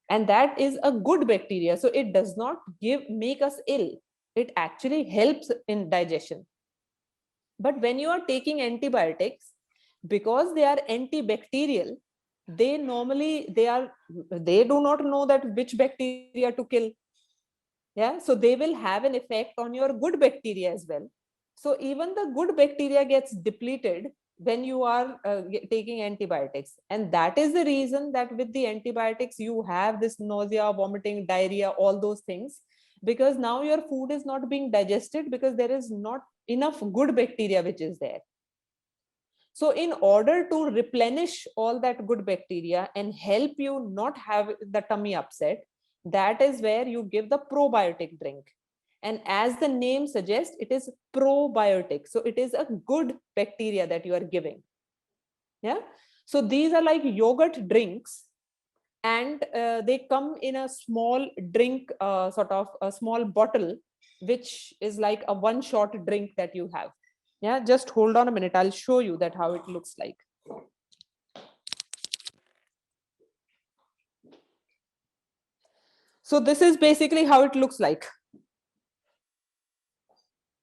And that is a good bacteria. So it does not make us ill. It actually helps in digestion. But when you are taking antibiotics, because they are antibacterial, they do not know that which bacteria to kill. Yeah, so they will have an effect on your good bacteria as well. So even the good bacteria gets depleted when you are taking antibiotics, and that is the reason that with the antibiotics you have this nausea, vomiting, diarrhea, all those things, because now your food is not being digested because there is not enough good bacteria which is there. So in order to replenish all that good bacteria and help you not have the tummy upset, that is where you give the probiotic drink. And as the name suggests, it is probiotic. So it is a good bacteria that you are giving. Yeah. So these are like yogurt drinks, and they come in a small drink, sort of a small bottle, which is like a one shot drink that you have. Yeah, just hold on a minute. I'll show you that how it looks like. So this is basically how it looks like.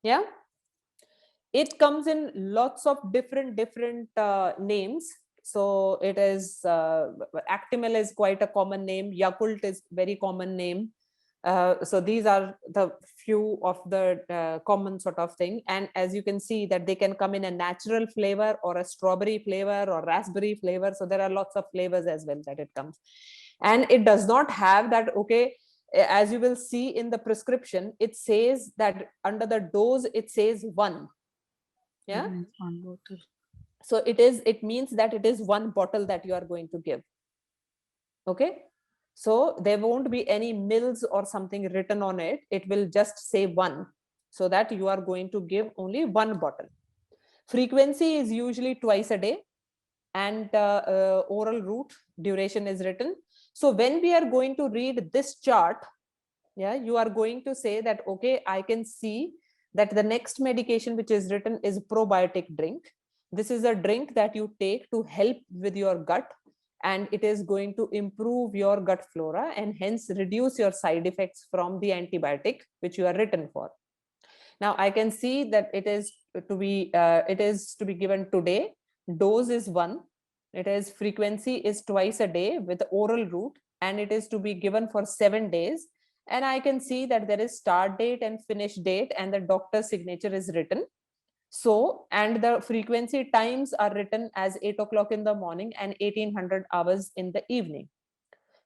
Yeah. It comes in lots of different names. So it is Actimel is quite a common name. Yakult is very common name. So these are the few of the common sort of thing. And as you can see that they can come in a natural flavor or a strawberry flavor or raspberry flavor. So there are lots of flavors as well that it comes. And it does not have that, okay, as you will see in the prescription, it says that under the dose, it says 1. Yeah. One bottle. So it means that it is 1 bottle that you are going to give. Okay. So there won't be any mils or something written on it. It will just say 1, so that you are going to give only 1 bottle. Frequency is usually twice a day, and oral route duration is written. So when we are going to read this chart, yeah, you are going to say that, okay, I can see that the next medication which is written is probiotic drink. This is a drink that you take to help with your gut, and it is going to improve your gut flora and hence reduce your side effects from the antibiotic which you are written for. Now I can see that it is to be given today. Dose is 1. It is frequency is twice a day with oral route, and it is to be given for 7 days. And I can see that there is start date and finish date, and the doctor's signature is written. So, and the frequency times are written as 8 o'clock in the morning and 1800 hours in the evening.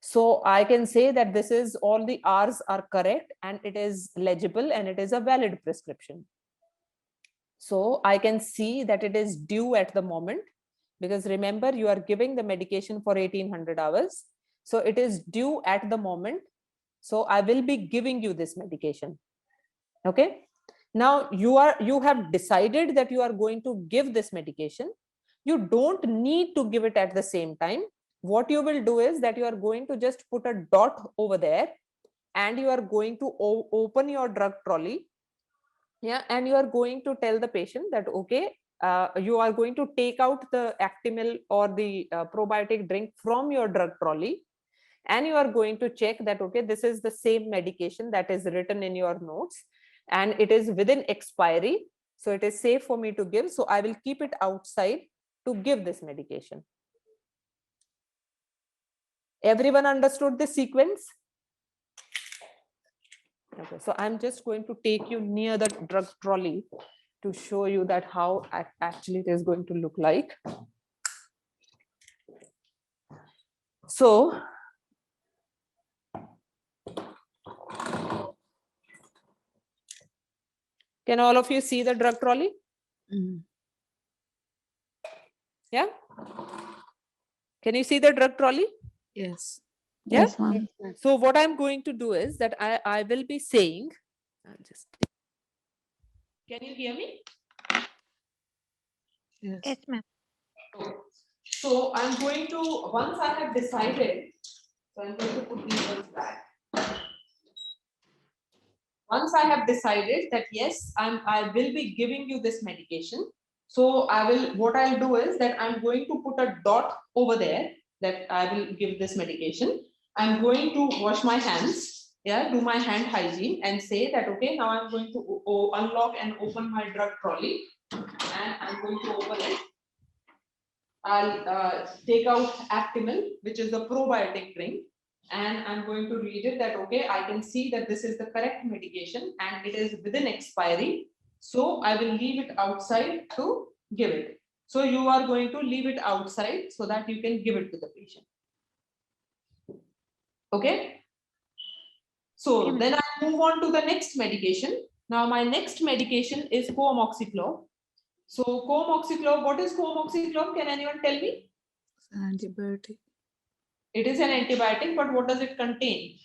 So I can say that this is all the hours are correct, and it is legible, and it is a valid prescription. So I can see that it is due at the moment, because remember, you are giving the medication for 1800 hours. So it is due at the moment. So I will be giving you this medication. Okay. Now you have decided that you are going to give this medication. You don't need to give it at the same time. What you will do is that you are going to just put a dot over there, and you are going to open your drug trolley. Yeah, and you are going to tell the patient that, okay, you are going to take out the Actimel or the probiotic drink from your drug trolley, and you are going to check that, okay, this is the same medication that is written in your notes, and it is within expiry, so it is safe for me to give, so I will keep it outside to give this medication. Everyone understood this sequence? Okay, so I'm just going to take you near the drug trolley to show you that how actually it is going to look like. So can all of you see the drug trolley? Yeah. Can you see the drug trolley? Yes. Yeah. Yes, ma'am. So what I'm going to do is that I will be saying, can you hear me? Yes. Yes, ma'am. So I'm going to, once I have decided, so I'm going to put these ones back. Once I have decided that yes, I will be giving you this medication. So what I'll do is that I'm going to put a dot over there that I will give this medication. I'm going to wash my hands, yeah, do my hand hygiene and say that, okay, now I'm going to unlock and open my drug trolley and I'm going to open it. I'll take out Actimel, which is the probiotic drink, and I'm going to read it that, okay, I can see that this is the correct medication and it is within expiry. So I will leave it outside to give it. So you are going to leave it outside so that you can give it to the patient. Okay. So then I move on to the next medication. Now my next medication is coamoxiclav. So coamoxiclav, what is coamoxiclav? Can anyone tell me? It's an antibiotic. It is an antibiotic, but what does it contain?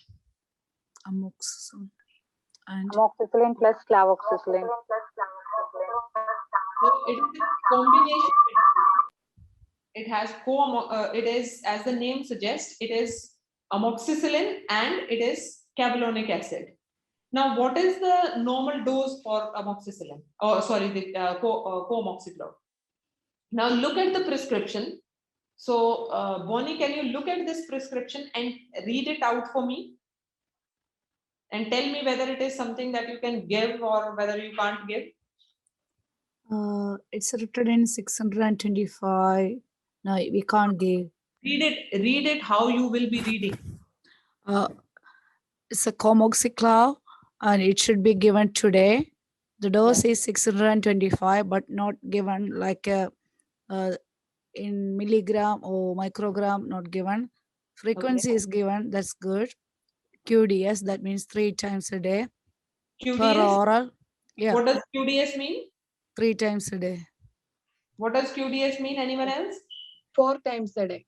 Amoxicillin. And Amoxicillin plus flavoxycillin. So it is a combination. It has it is, as the name suggests, it is amoxicillin and it is cavulonic acid. Now, what is the normal dose for amoxicillin? Oh, sorry, the coamoxiclav. Now, look at the prescription. So, Bonnie, can you look at this prescription and read it out for me? And tell me whether it is something that you can give or whether you can't give. it's written in 625. No, we can't give. Read it how you will be reading. It's a comoxiclav and it should be given today. The dose is 625, but not given like a in milligram or microgram, not given. Frequency is given, that's good. QDS, that means 3 times a day. Per QDS? oral. Yeah, What does QDS mean? 3 times a day. What does QDS mean? Anyone else? 4 times a day.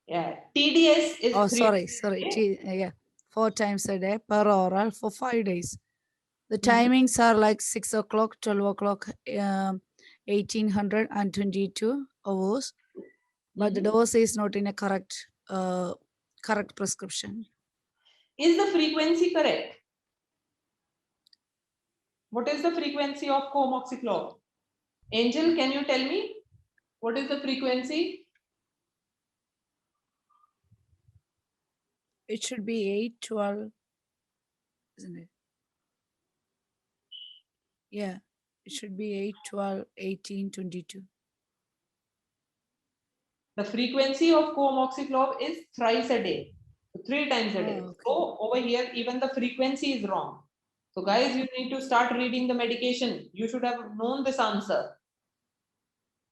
Yeah. TDS is Oh, 3. sorry. Yeah, 4 times a day per oral for 5 days. The Mhm. timings are like 6 o'clock, 12 o'clock, 1800 and 22 hours. But the dose is not in a correct prescription. Is the frequency correct? What is the frequency of coamoxiclav? Angel, can you tell me? What is the frequency? It should be 8, 12, isn't it? Yeah, it should be 8, 12, 18, 22. The frequency of coamoxiclav is thrice a day, 3 times a day. Oh, okay. So over here, even the frequency is wrong. So guys, you need to start reading the medication. You should have known this answer.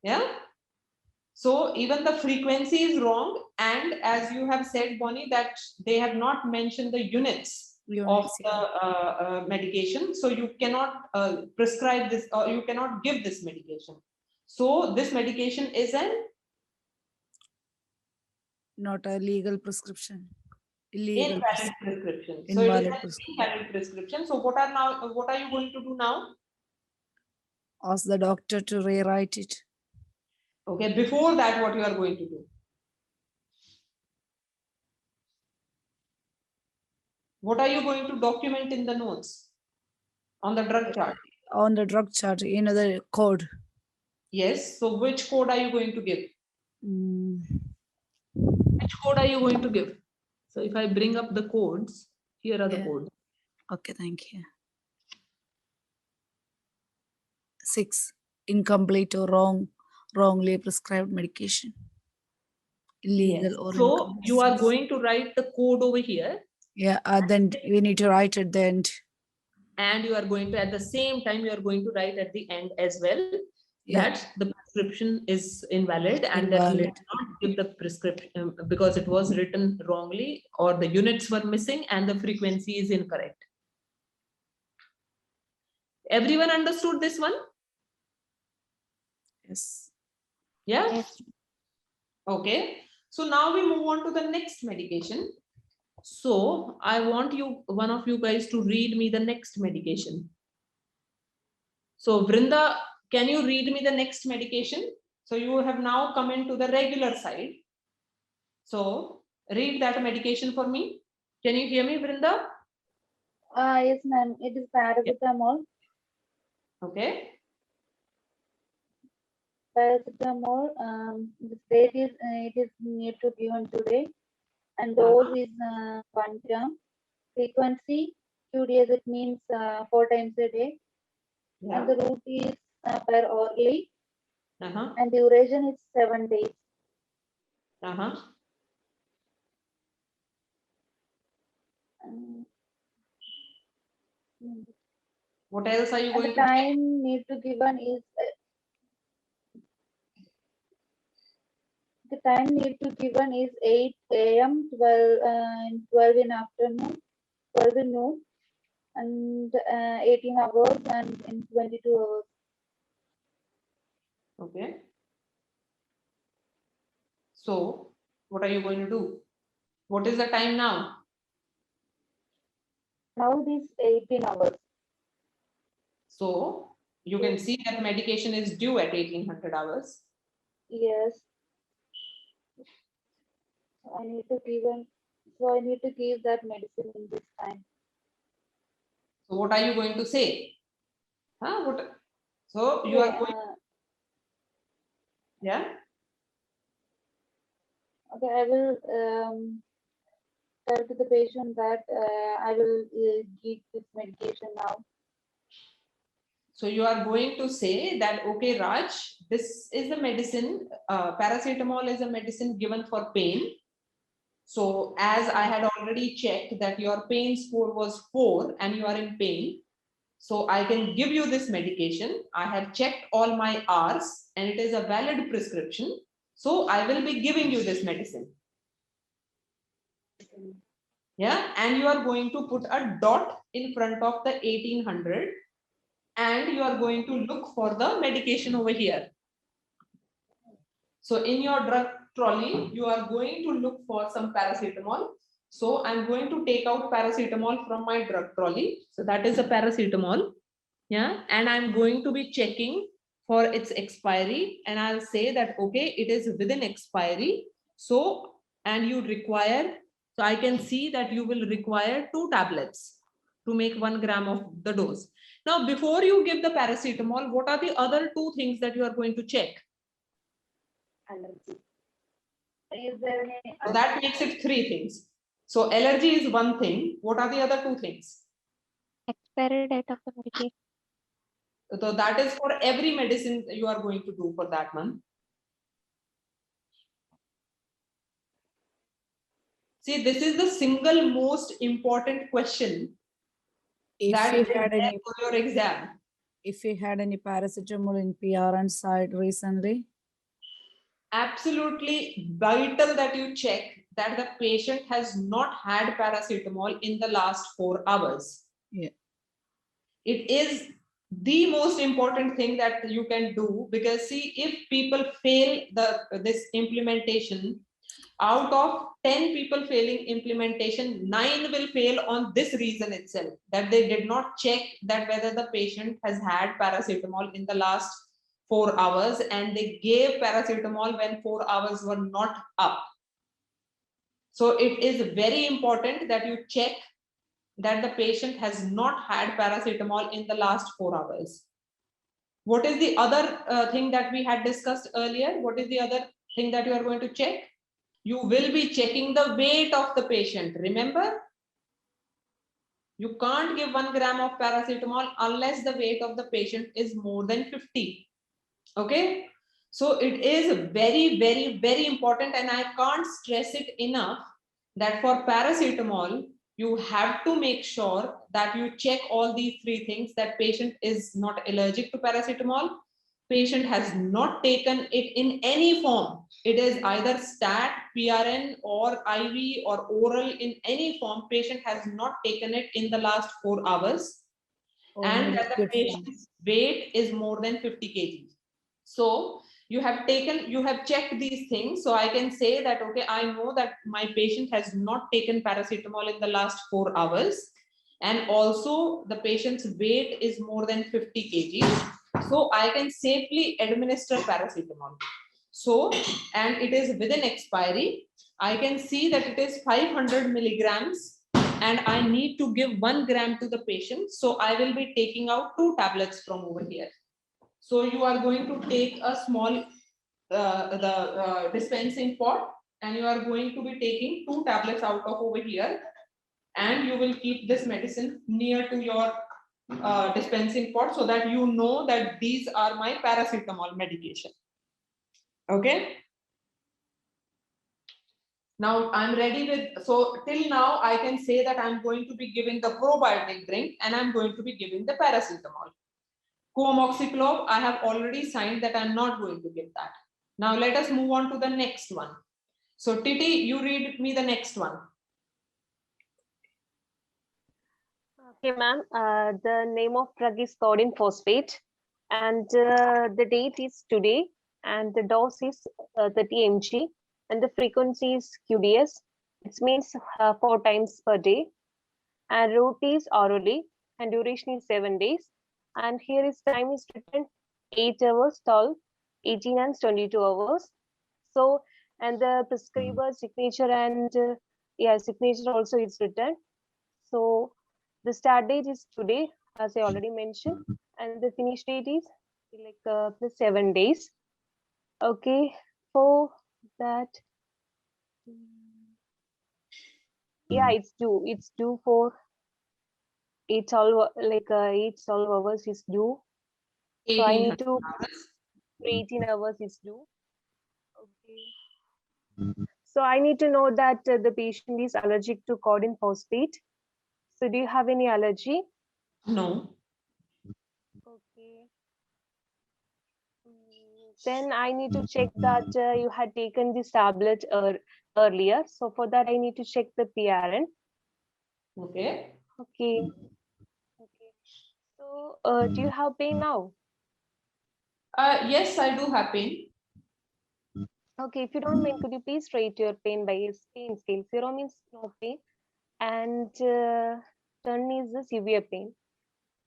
Yeah. So even the frequency is wrong. And as you have said, Bonnie, that they have not mentioned the units of the medication. So you cannot prescribe this or you cannot give this medication. So this medication is Not a legal prescription. Illegal invalid prescription. So Invalid it is an invalid prescription. So what are you going to do now? Ask the doctor to rewrite it. Okay, before that, what you are going to do? What are you going to document in the notes on the drug chart? On the drug chart, the code. Yes. So which code are you going to give? Mm. Which code are you going to give? So if I bring up the codes, here are the codes. Okay, thank you. 6, incomplete or wrongly prescribed medication. Illegal or so incomplete. you are going to write the code over here. Yeah, then we need to write at the end. And you are going to, at the same time, you are going to write at the end as well that the prescription is invalid and that you cannot give the prescription because it was written wrongly or the units were missing and the frequency is incorrect. Everyone understood this one? Yes. Yeah? Yes. Okay. So now we move on to the next medication. So I want you, one of you guys, to read me the next medication. So Vrinda, can you read me the next medication? So you have now come into the regular side. So read that medication for me. Can you hear me, Vrinda? Yes, ma'am. It is paracetamol. Okay. Paracetamol. The date is it is need to be given today, and Uh-huh. dose is 1 gram. Frequency 2 days. It means 4 times a day, Yeah. and the route is per orally, Uh-huh. and duration is 7 days. Uh-huh. Um, What else are you and the going to check? time need to given is the time need to given is 8 a.m. 12 in afternoon, 12 in noon, and 18 hours and in 22 hours. Okay. So what are you going to do? What is the time now? Now it is 18 hours. So you can see that medication is due at 1800 hours. Yes. I need to give that medicine in this time. So what are you going to say? Huh? What? So you are going, yeah? Okay, I will tell to the patient that I will give this medication now. So you are going to say that, okay, Raj, this is the medicine, paracetamol is a medicine given for pain. So as I had already checked that your pain score was 4 and you are in pain, so I can give you this medication. I have checked all my R's and it is a valid prescription. So I will be giving you this medicine. Yeah, and you are going to put a dot in front of the 1800 and you are going to look for the medication over here. So in your drug trolley, you are going to look for some paracetamol. So I'm going to take out paracetamol from my drug trolley. So that is a paracetamol. Yeah, and I'm going to be checking for its expiry and I'll say that, okay, it is within expiry. So, and you require, so I can see that you will require 2 tablets to make 1 gram of the dose. Now, before you give the paracetamol, what are the other 2 things that you are going to check? Allergy. Is there any So that makes it 3 things. So allergy is one thing. What are the other 2 things? Expiry date of the medication. So that is for every medicine you are going to do for that one. See, this is the single most important question that is there for your exam. If you had any paracetamol in PRN side recently? Absolutely vital that you check that the patient has not had paracetamol in the last 4 hours. Yeah. It is the most important thing that you can do, because see, if people fail this implementation, out of 10 people failing implementation, 9 will fail on this reason itself, that they did not check that whether the patient has had paracetamol in the last 4 hours and they gave paracetamol when 4 hours were not up. So it is very important that you check that the patient has not had paracetamol in the last 4 hours. What is the other thing that we had discussed earlier? What is the other thing that you are going to check? You will be checking the weight of the patient. Remember, you can't give 1 gram of paracetamol unless the weight of the patient is more than 50. Okay. So it is very, very, very important, and I can't stress it enough that for paracetamol, you have to make sure that you check all these 3 things: that patient is not allergic to paracetamol, patient has not taken it in any form. It is either stat, PRN or IV or oral, in any form. Patient has not taken it in the last 4 hours, and that the patient's weight is more than 50 kg. So You have checked these things. So I can say that, okay, I know that my patient has not taken paracetamol in the last 4 hours. And also the patient's weight is more than 50 kg. So I can safely administer paracetamol. So, and it is within expiry. I can see that it is 500 milligrams and I need to give 1 gram to the patient. So I will be taking out 2 tablets from over here. So you are going to take a small dispensing pot and you are going to be taking 2 tablets out of over here, and you will keep this medicine near to your dispensing pot so that you know that these are my paracetamol medication. Okay. Now I'm ready with, so till now I can say that I'm going to be giving the probiotic drink and I'm going to be giving the paracetamol. Coamoxiclov, I have already signed that I'm not going to give that. Now let us move on to the next one. So Titi, you read me the next one. Okay, ma'am. The name of drug is Codeine Phosphate, and the date is today, and the dose is 30 mg, and the frequency is QDS. It means 4 times per day, and route is orally, and duration is 7 days. And here is time is written 8 hours, 12, 18, and 22 hours. So, and the prescriber signature and signature also is written. So the start date is today, as I already mentioned, and the finish date is like plus 7 days. Okay, for that, yeah, it's due. It's due for 8 hours is due. So I need to 18 hours is due. Okay. So I need to know that the patient is allergic to codeine phosphate. So do you have any allergy? No. Okay. Then I need to check that you had taken this tablet earlier. So for that, I need to check the PRN. Okay. Okay. Okay. So do you have pain now? Yes, I do have pain. Okay, if you don't mind, could you please rate your pain by its pain scale? 0 means no pain, and 10 is the severe pain.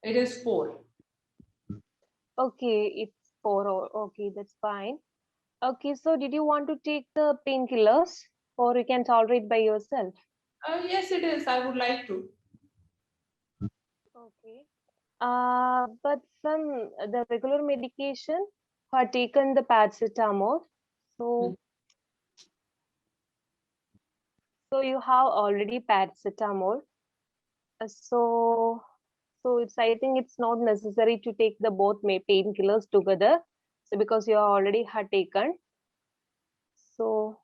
It is 4. Okay, it's 4. Okay, that's fine. Okay, so did you want to take the painkillers, or you can tolerate by yourself? Yes, it is. I would like to. Okay. But from the regular medication, I had taken the paracetamol. So, so you have already paracetamol. So it's, I think it's not necessary to take the both painkillers together. So because you already had taken. So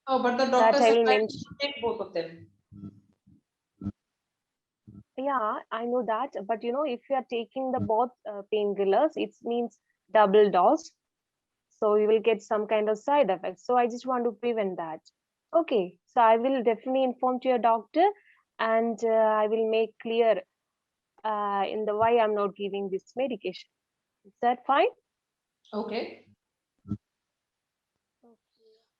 Oh, but the doctor that I said will I mention. should take both of them. Yeah, I know that, but you know, if you are taking the both painkillers, it means double dose, so you will get some kind of side effects. So I just want to prevent that. Okay, so I will definitely inform to your doctor, and I will make clear in the why I'm not giving this medication. Is that fine? Okay.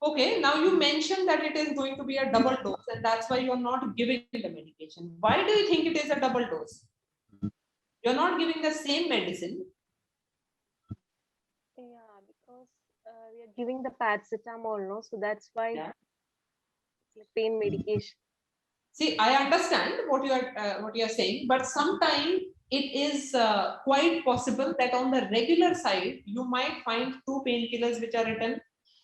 Okay, now you mentioned that it is going to be a double dose and that's why you're not giving the medication. Why do you think it is a double dose? You're not giving the same medicine. Yeah, because we are giving the paracetamol, no? So that's why it's like pain medication. See, I understand what you are saying, but sometimes it is quite possible that on the regular side, you might find 2 painkillers which are written.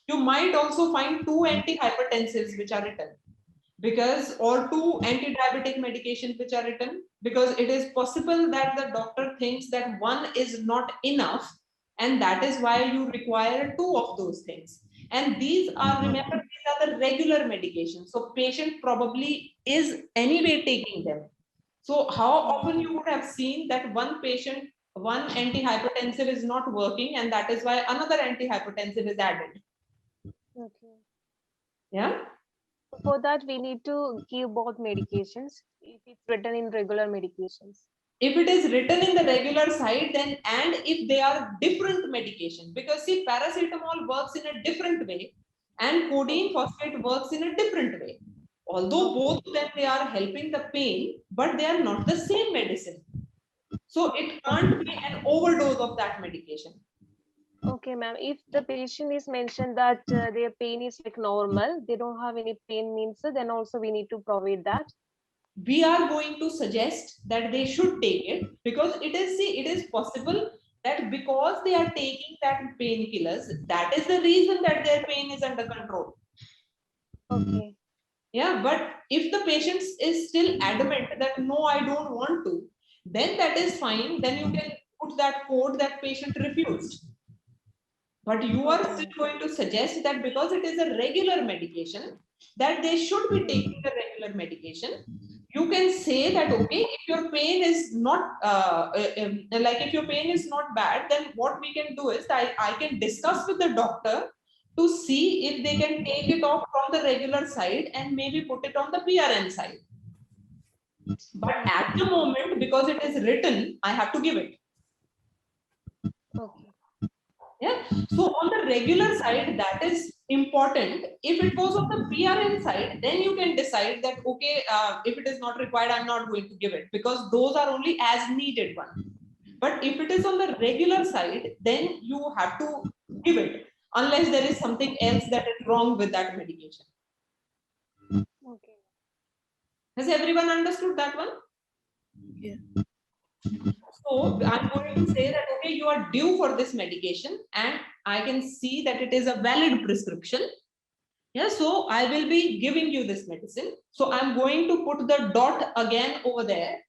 You might also find 2 antihypertensives which are written, because or 2 anti-diabetic medications which are written, because it is possible that the doctor thinks that one is not enough, and that is why you require 2 of those things. And these are, remember, these are the regular medications, so patient probably is anyway taking them. So how often you would have seen that one patient, one antihypertensive is not working, and that is why another antihypertensive is added. Okay. Yeah. For that, we need to give both medications if it's written in regular medications. If it is written in the regular side, then and if they are different medication, because see, paracetamol works in a different way and codeine phosphate works in a different way. Although both of them they are helping the pain, but they are not the same medicine. So it can't be an overdose of that medication. Okay, ma'am. If the patient is mentioned that their pain is like normal, they don't have any pain means, then also we need to provide that. We are going to suggest that they should take it, because it is possible that because they are taking that painkillers, that is the reason that their pain is under control. Okay. Yeah, but if the patient is still adamant that no, I don't want to, then that is fine. Then you can put that code that patient refused. But you are still going to suggest that because it is a regular medication, that they should be taking the regular medication. You can say that, okay, if your pain is not like if your pain is not bad, then what we can do is I can discuss with the doctor to see if they can take it off from the regular side and maybe put it on the PRN side. But at the moment, because it is written, I have to give it. Okay. Yeah. So on the regular side, that is important. If it goes on the PRN side, then you can decide that, okay, if it is not required, I'm not going to give it, because those are only as needed ones. But if it is on the regular side, then you have to give it, unless there is something else that is wrong with that medication. Okay. Has everyone understood that one? Yeah. So I'm going to say that, okay, you are due for this medication and I can see that it is a valid prescription. Yeah, so I will be giving you this medicine. So I'm going to put the dot again over there,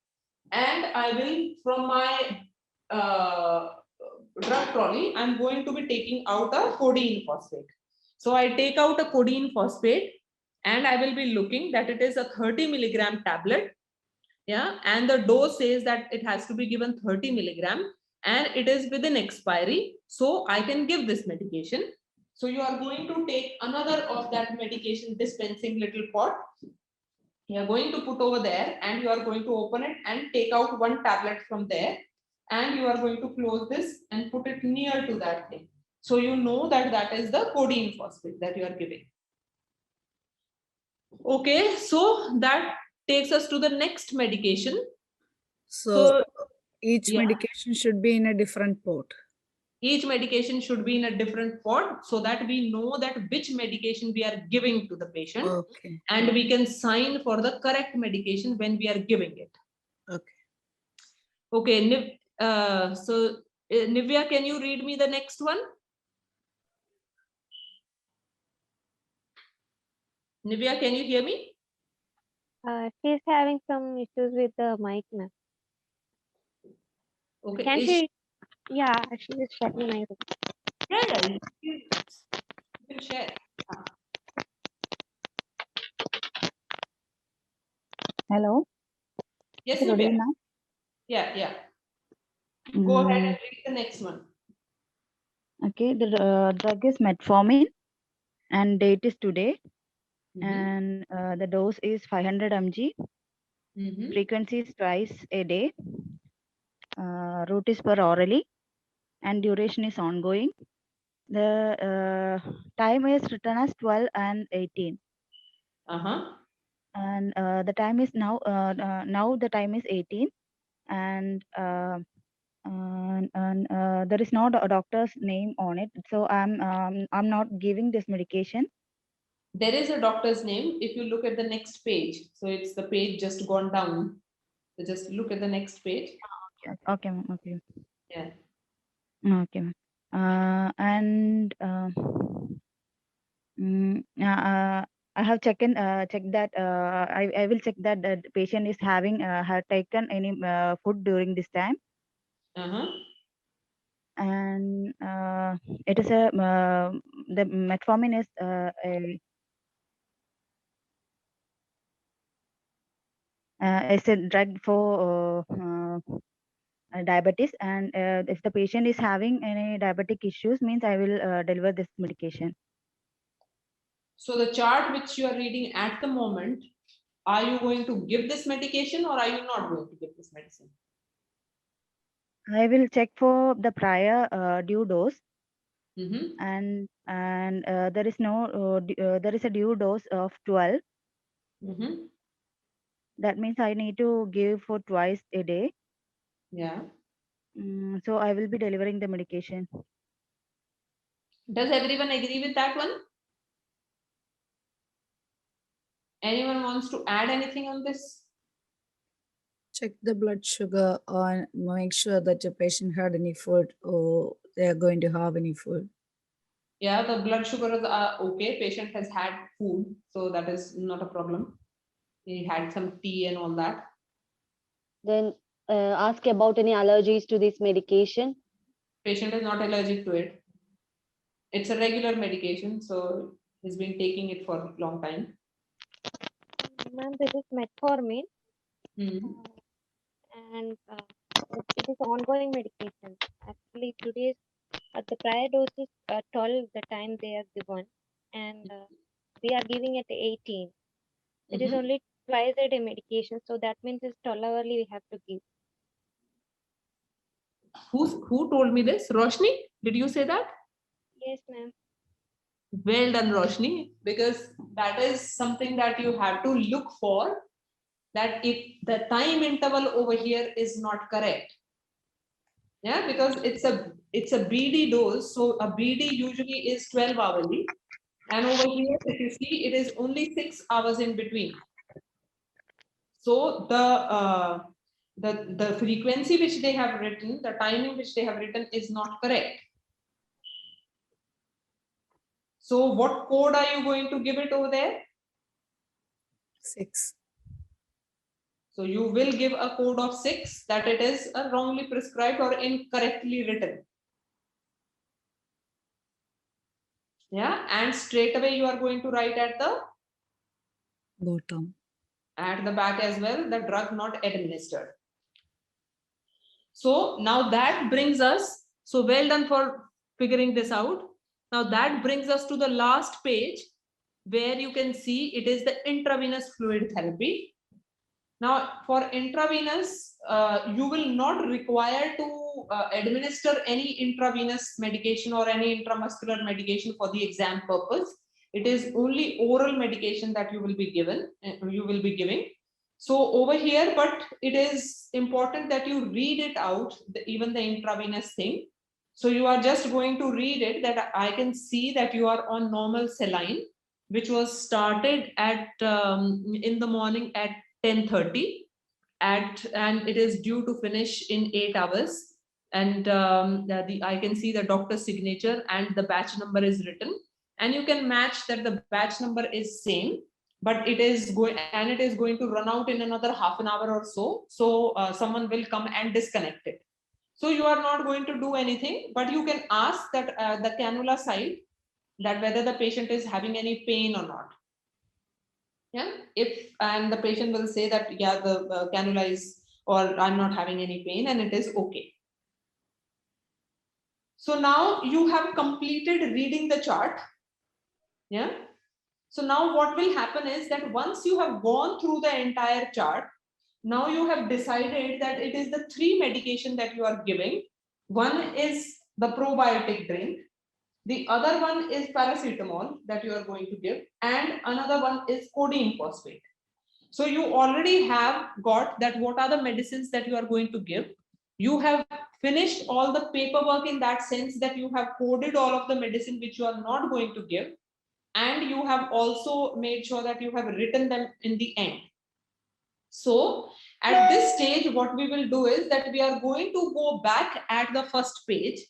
and I will, from my drug trolley, I'm going to be taking out a codeine phosphate. So I take out a codeine phosphate and I will be looking that it is a 30 milligram tablet. Yeah, and the dose says that it has to be given 30 milligram and it is within expiry. So I can give this medication. So you are going to take another of that medication dispensing little pot. You are going to put over there and you are going to open it and take out one tablet from there. And you are going to close this and put it near to that thing. So you know that that is the codeine phosphate that you are giving. Okay, so that takes us to the next medication. So each yeah, medication should be in a different pot. each medication should be in a different pot so that we know that which medication we are giving to the patient. Okay. And we can sign for the correct medication when we are giving it. Okay. Okay, Nivya, can you read me the next one? Nivya, can you hear me? She's having some issues with the mic now. Okay. Can she? Yeah, she is sharing my room. Yeah, you can share. Hello. Yes, Good Nivya. evening, ma'am. Yeah. Go ahead and read the next one. Okay, the drug is metformin and date is today. And the dose is 500 mg. Frequency is twice a day. Route is per orally and duration is ongoing. The time is written as 12 and 18. And the time is now the time is 18 and there is no doctor's name on it, so I'm not giving this medication. There is a doctor's name if you look at the next page. So it's the page just gone down. So just look at the next page. Okay, ma'am. Okay. Yeah. Okay, ma'am. And I have checked that I will check that the patient is having have taken any food during this time. And it is a the metformin is it's a drug for diabetes, and if the patient is having any diabetic issues, means I will deliver this medication. So the chart which you are reading at the moment, are you going to give this medication or are you not going to give this medicine? I will check for the prior due dose, Mm-hmm. and there is there is a due dose of 12. Mm-hmm. That means I need to give for twice a day. Yeah. So I will be delivering the medication. Does everyone agree with that one? Anyone wants to add anything on this? Check the blood sugar and make sure that the patient had any food or they are going to have any food. Yeah, the blood sugars are okay. Patient has had food, so that is not a problem. He had some tea and all that. Then ask about any allergies to this medication. Patient is not allergic to it. It's a regular medication, so he's been taking it for a long time. Ma'am, this is metformin, Hmm. and it is ongoing medication. Actually, today's the prior dose is 12 the time they are given, and we are giving it 18. It is Mhm. only twice a day medication, so that means it's 12 hourly we have to give. Who told me this? Roshni? Did you say that? Yes, ma'am. Well done, Roshni, because that is something that you have to look for, that if the time interval over here is not correct. Yeah, because it's a BD dose, so a BD usually is 12 hourly, and over here, if you see, it is only 6 hours in between. So the frequency which they have written, the timing which they have written is not correct. So what code are you going to give it over there? 6. So you will give a code of 6 that it is a wrongly prescribed or incorrectly written. Yeah, and straight away you are going to write at the Bottom. at the back as well, the drug not administered. So now that brings us, so well done for figuring this out. Now that brings us to the last page where you can see it is the intravenous fluid therapy. Now for intravenous, you will not require to administer any intravenous medication or any intramuscular medication for the exam purpose. It is only oral medication that you will be giving. So over here, but it is important that you read it out, even the intravenous thing. So you are just going to read it, that I can see that you are on normal saline, which was started at in the morning at 10:30 and it is due to finish in 8 hours. And I can see the doctor's signature and the batch number is written, and you can match that the batch number is same, but it is going to run out in another half an hour or so. So someone will come and disconnect it. So you are not going to do anything, but you can ask that the cannula side, that whether the patient is having any pain or not. Yeah, if and the patient will say that yeah, the cannula is, or I'm not having any pain, and it is okay. So now you have completed reading the chart. Yeah. So now what will happen is that once you have gone through the entire chart, now you have decided that it is the 3 medication that you are giving. One is the probiotic drink. The other one is paracetamol that you are going to give, and another one is codeine phosphate. So you already have got that what are the medicines that you are going to give. You have finished all the paperwork in that sense that you have coded all of the medicine which you are not going to give, and you have also made sure that you have written them in the end. So at this stage, what we will do is that we are going to go back at the first page,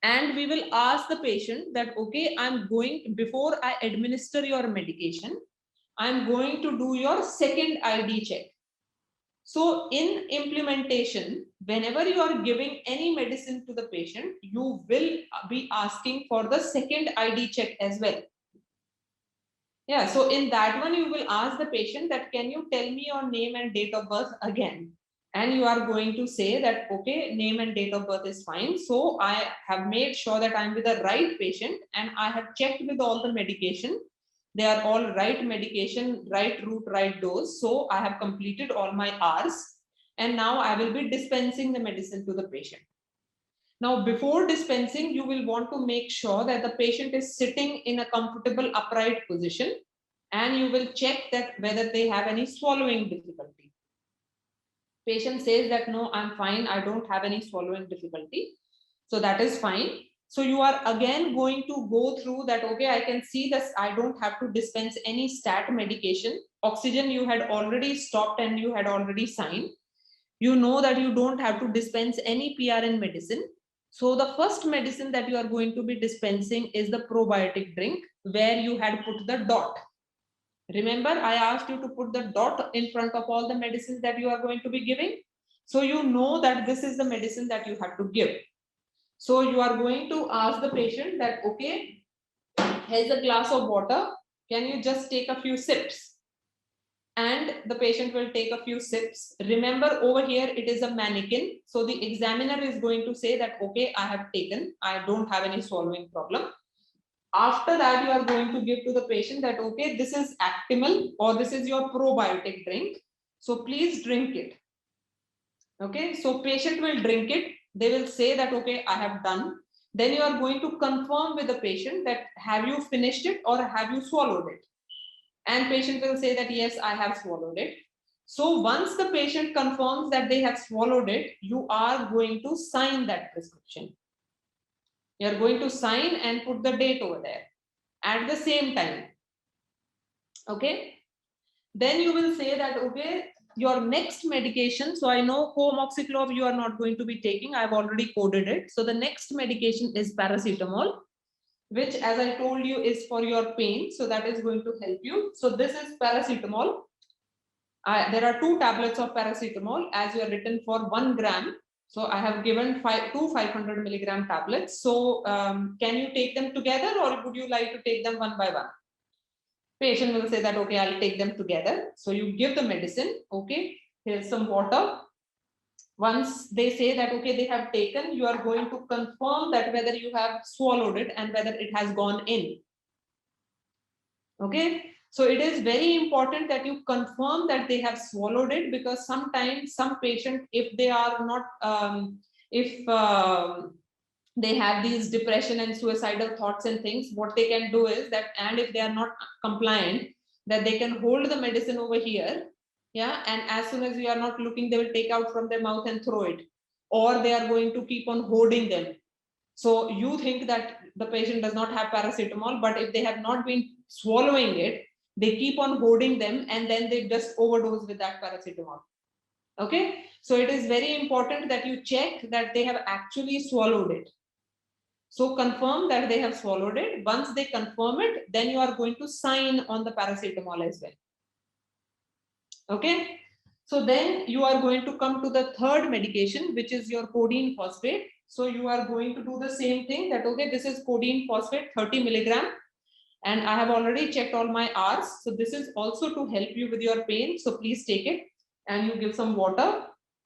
and we will ask the patient that, okay, before I administer your medication, I'm going to do your second ID check. So in implementation, whenever you are giving any medicine to the patient, you will be asking for the second ID check as well. Yeah, so in that one, you will ask the patient that, can you tell me your name and date of birth again? And you are going to say that, okay, name and date of birth is fine. So I have made sure that I'm with the right patient, and I have checked with all the medication. They are all right medication, right route, right dose. So I have completed all my hours. and now I will be dispensing the medicine to the patient. Now, before dispensing, you will want to make sure that the patient is sitting in a comfortable upright position, and you will check that whether they have any swallowing difficulty. Patient says that no, I'm fine, I don't have any swallowing difficulty. So that is fine. So you are again going to go through that, okay, I can see this, I don't have to dispense any stat medication. Oxygen you had already stopped and you had already signed. You know that you don't have to dispense any PRN medicine. So the first medicine that you are going to be dispensing is the probiotic drink, where you had put the dot. Remember, I asked you to put the dot in front of all the medicines that you are going to be giving. So you know that this is the medicine that you have to give. So you are going to ask the patient that, okay, here's a glass of water. Can you just take a few sips? And the patient will take a few sips. Remember, over here, it is a mannequin. So the examiner is going to say that, okay, I have taken, I don't have any swallowing problem. After that, you are going to give to the patient that, okay, this is Actimel or this is your probiotic drink. So please drink it. Okay, so patient will drink it. They will say that, okay, I have done. Then you are going to confirm with the patient that have you finished it or have you swallowed it? And patient will say that, yes, I have swallowed it. So once the patient confirms that they have swallowed it, you are going to sign that prescription. You are going to sign and put the date over there at the same time. Okay. Then you will say that, okay, your next medication. So I know Comoxiclov you are not going to be taking. I've already coded it. So the next medication is paracetamol, which, as I told you, is for your pain. So that is going to help you. So this is paracetamol. There are 2 tablets of paracetamol as you are written for 1 gram. So I have given 2 500 milligram tablets. So can you take them together or would you like to take them one by one? Patient will say that, okay, I'll take them together. So you give the medicine. Okay, here's some water. Once they say that, okay, they have taken, you are going to confirm that whether you have swallowed it and whether it has gone in. Okay, so it is very important that you confirm that they have swallowed it, because sometimes some patient, if they are not, they have these depression and suicidal thoughts and things, what they can do is that, and if they are not compliant, that they can hold the medicine over here. Yeah, and as soon as you are not looking, they will take out from their mouth and throw it, or they are going to keep on hoarding them. So you think that the patient does not have paracetamol, but if they have not been swallowing it, they keep on hoarding them and then they just overdose with that paracetamol. Okay, so it is very important that you check that they have actually swallowed it. So confirm that they have swallowed it. Once they confirm it, then you are going to sign on the paracetamol as well. Okay, so then you are going to come to the third medication, which is your codeine phosphate. So you are going to do the same thing that, okay, this is codeine phosphate 30 milligram. And I have already checked all my R's. So this is also to help you with your pain. So please take it and you give some water.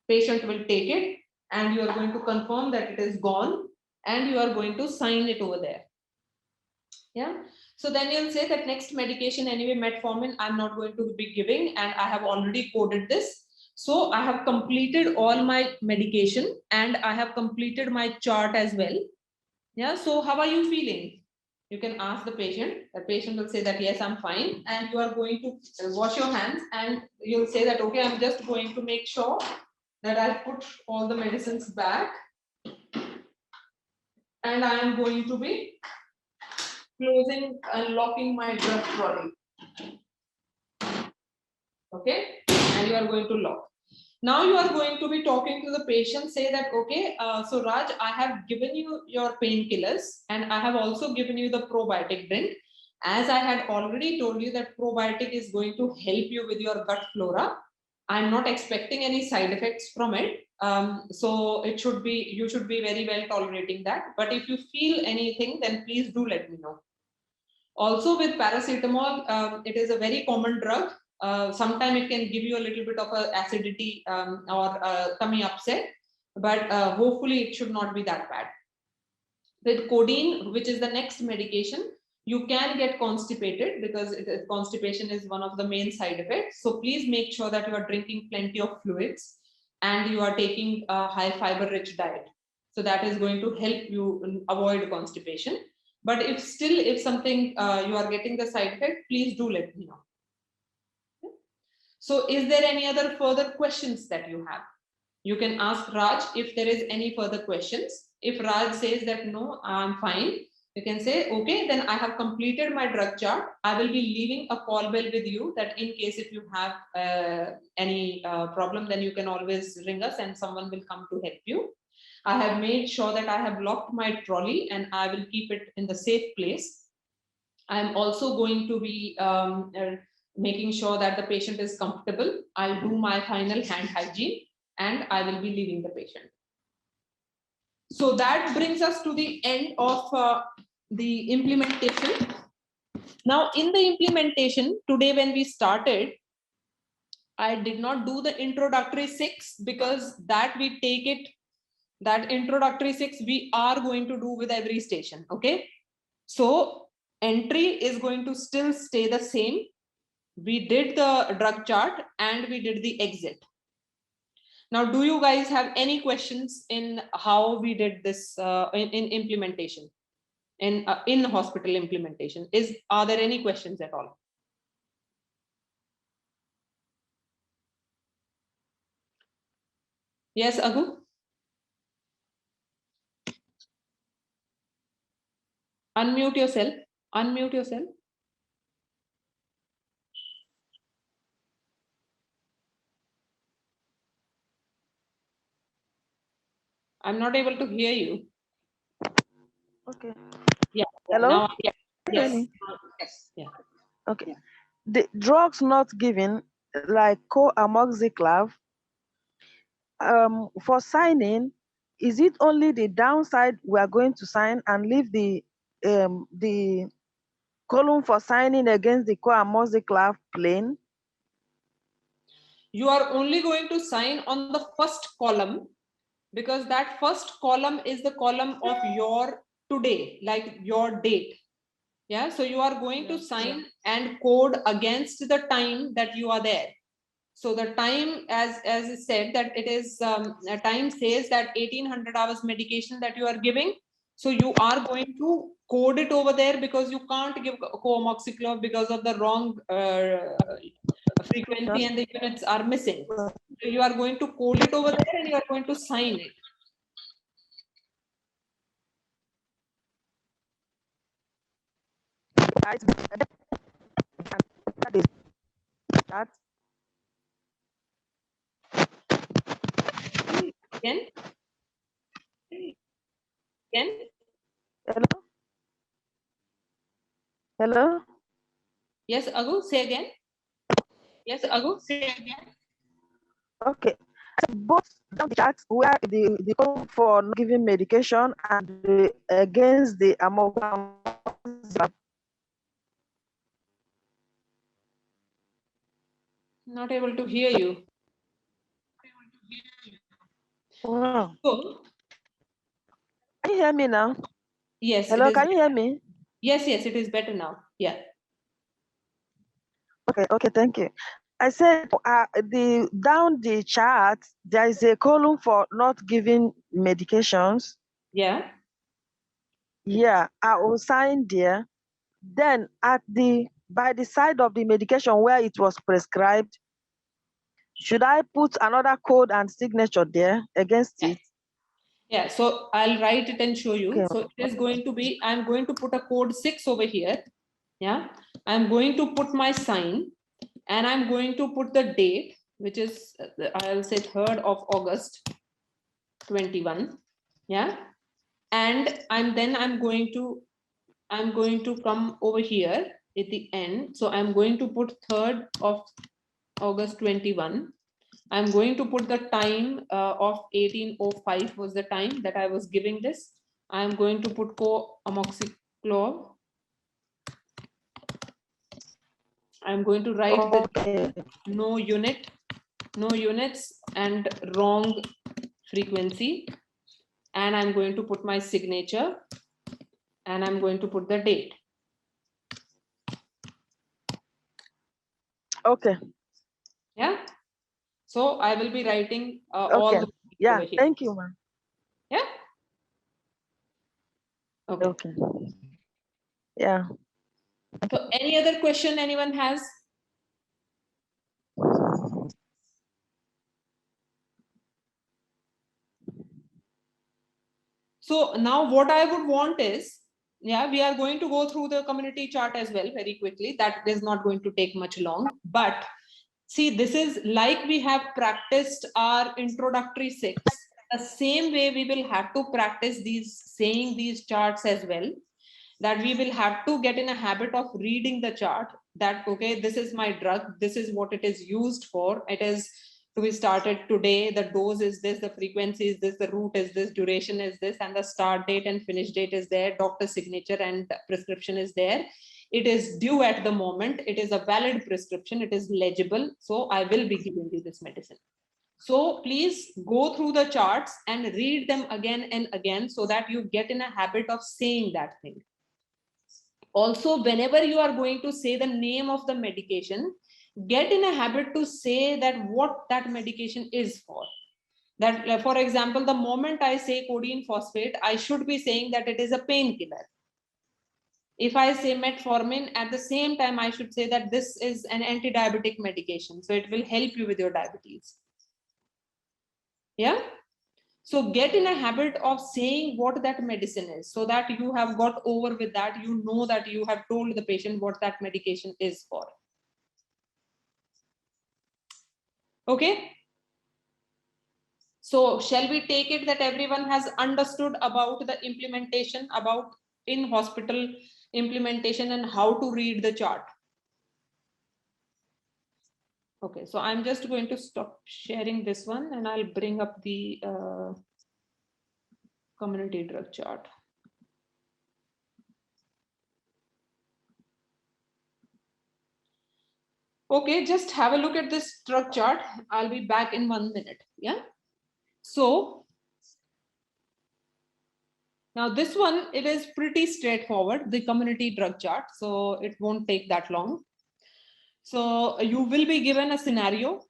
Patient will take it and you are going to confirm that it is gone and you are going to sign it over there. Yeah. So then you'll say that next medication anyway, metformin, I'm not going to be giving and I have already coded this. So I have completed all my medication and I have completed my chart as well. Yeah. So how are you feeling? You can ask the patient. The patient will say that, yes, I'm fine. And you are going to wash your hands and you'll say that, okay, I'm just going to make sure that I put all the medicines back. And I am going to be closing and locking my drug trolley. Okay, and you are going to lock. Now you are going to be talking to the patient, say that, okay, so Raj, I have given you your painkillers and I have also given you the probiotic drink. As I had already told you that probiotic is going to help you with your gut flora. I'm not expecting any side effects from it. So it should be, you should be very well tolerating that. But if you feel anything, then please do let me know. Also with paracetamol, it is a very common drug. Sometimes it can give you a little bit of acidity or tummy upset, but hopefully it should not be that bad. With codeine, which is the next medication, you can get constipated because constipation is one of the main side effects. So please make sure that you are drinking plenty of fluids. and you are taking a high fiber rich diet. So that is going to help you avoid constipation. But if something you are getting the side effect, please do let me know. So is there any other further questions that you have? You can ask Raj if there is any further questions. If Raj says that no, I'm fine, you can say, okay, then I have completed my drug chart. I will be leaving a call bell with you that in case if you have any problem, then you can always ring us and someone will come to help you. I have made sure that I have locked my trolley and I will keep it in the safe place. I am also going to be making sure that the patient is comfortable. I'll do my final hand hygiene and I will be leaving the patient. So that brings us to the end of the implementation. Now in the implementation, today when we started, I did not do the introductory 6 because that we take it, that introductory 6 we are going to do with every station, okay? So entry is going to still stay the same. We did the drug chart and we did the exit. Now, do you guys have any questions in how we did this in implementation, in hospital implementation? Are there any questions at all? Yes, Agu? Unmute yourself. Unmute yourself. I'm not able to hear you. Okay. Yeah. Hello? Now, yeah. Can you hear Yes. me? Yes. Yeah. Okay. The drugs not given, like co-amoxiclav, for signing, is it only the downside we are going to sign and leave the column for signing against the co-amoxiclav plain? You are only going to sign on the first column because that first column is the column of your today, like your date. Yeah, so you are going to sign and code against the time that you are there. So the time, as is said, that it is time says that 1800 hours medication that you are giving. So you are going to code it over there because you can't give co-amoxiclav because of the wrong frequency and the units are missing. So you are going to code it over there and you are going to sign it. Again? Again? Hello? Hello? Yes, Agu, say again. Yes, Agu, say again. Okay. Both the charts where the call for not giving medication and against the amoxiclav. Not able to hear you. Wow. So, Can you hear me now? yes, Hello, it is. can you hear me? Yes, it is better now. Yeah. Okay, thank you. I said down the chart, there is a column for not giving medications. Yeah. Yeah, I will sign there. Then by the side of the medication where it was prescribed, should I put another code and signature there against it? Yeah, so I'll write it and show you. Okay. So it is going to be, I'm going to put a code 6 over here. Yeah, I'm going to put my sign and I'm going to put the date, which is, I'll say 3rd of August, 21. Yeah. And I'm going to come over here at the end. So I'm going to put 3rd of August 21. I'm going to put the time of 1805 was the time that I was giving this. I'm going to put co-amoxiclav. I'm going to write the no units and wrong frequency. And I'm going to put my signature and I'm going to put the date. Okay. Yeah. So I will be writing all Okay. the Yeah. over here. Thank you, ma'am. Yeah. Okay. Okay. Yeah. So any other question anyone has? So now what I would want is, yeah, we are going to go through the community chart as well very quickly. That is not going to take much long. But see, this is like we have practiced our introductory 6. The same way we will have to practice saying these charts as well. That we will have to get in a habit of reading the chart. That, okay, this is my drug. This is what it is used for. It is to be started today. The dose is this, the frequency is this, the route is this, duration is this, and the start date and finish date is there. Doctor's signature and prescription is there. It is due at the moment. It is a valid prescription. It is legible. So I will be giving you this medicine. So please go through the charts and read them again and again so that you get in a habit of saying that thing. Also, whenever you are going to say the name of the medication, get in a habit to say that what that medication is for. That, for example, the moment I say codeine phosphate, I should be saying that it is a painkiller. If I say metformin, at the same time, I should say that this is an anti-diabetic medication. So it will help you with your diabetes. Yeah. So get in a habit of saying what that medicine is so that you have got over with that. You know that you have told the patient what that medication is for. Okay. So shall we take it that everyone has understood about the implementation, about in hospital implementation and how to read the chart? Okay, so I'm just going to stop sharing this one and I'll bring up the community drug chart. Okay, just have a look at this drug chart. I'll be back in 1 minute. Yeah. So now this one, it is pretty straightforward, the community drug chart. So it won't take that long. So you will be given a scenario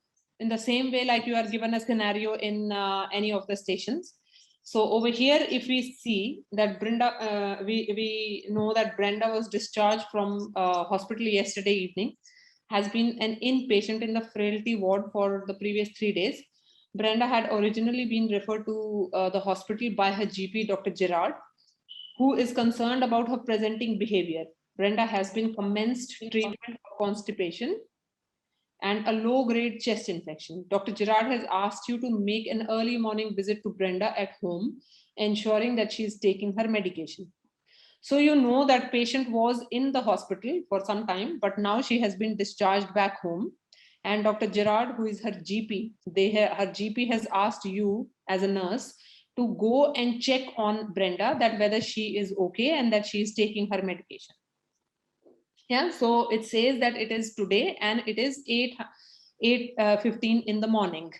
in the same way like you are given a scenario in any of the stations. So over here, if we see that Brenda, we know that Brenda was discharged from hospital yesterday evening, has been an inpatient in the frailty ward for the previous 3 days. Brenda had originally been referred to the hospital by her GP, Dr. Gerard, who is concerned about her presenting behavior. Brenda has been commenced treatment for constipation and a low-grade chest infection. Dr. Gerard has asked you to make an early morning visit to Brenda at home, ensuring that she is taking her medication. So you know that patient was in the hospital for some time, but now she has been discharged back home. And Dr. Gerard, who is her GP, her GP has asked you as a nurse to go and check on Brenda that whether she is okay and that she is taking her medication. Yeah, so it says that it is today and it is 8:15 in the morning.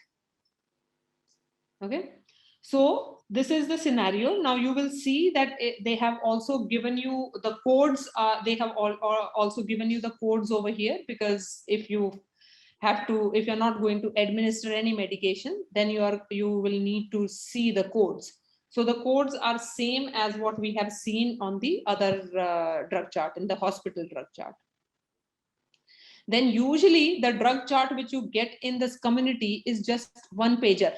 Okay, so this is the scenario. Now you will see that they have also given you the codes. They have also given you the codes over here, because if you have to, if you're not going to administer any medication, then you will need to see the codes. So the codes are same as what we have seen on the other drug chart, in the hospital drug chart. Then usually the drug chart which you get in this community is just one pager.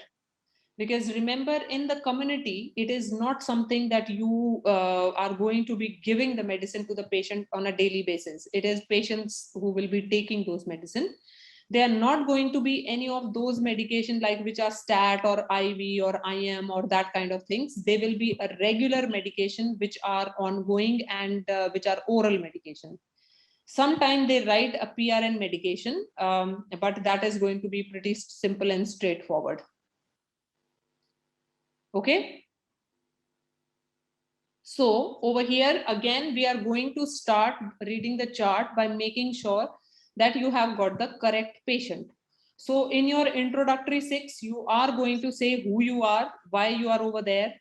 Because remember, in the community, it is not something that you are going to be giving the medicine to the patient on a daily basis. It is patients who will be taking those medicine. They are not going to be any of those medications like which are stat or IV or IM or that kind of things. They will be a regular medication which are ongoing and which are oral medication. Sometimes they write a PRN medication, but that is going to be pretty simple and straightforward. Okay. So over here, again, we are going to start reading the chart by making sure that you have got the correct patient. So in your introductory 6, you are going to say who you are, why you are over there,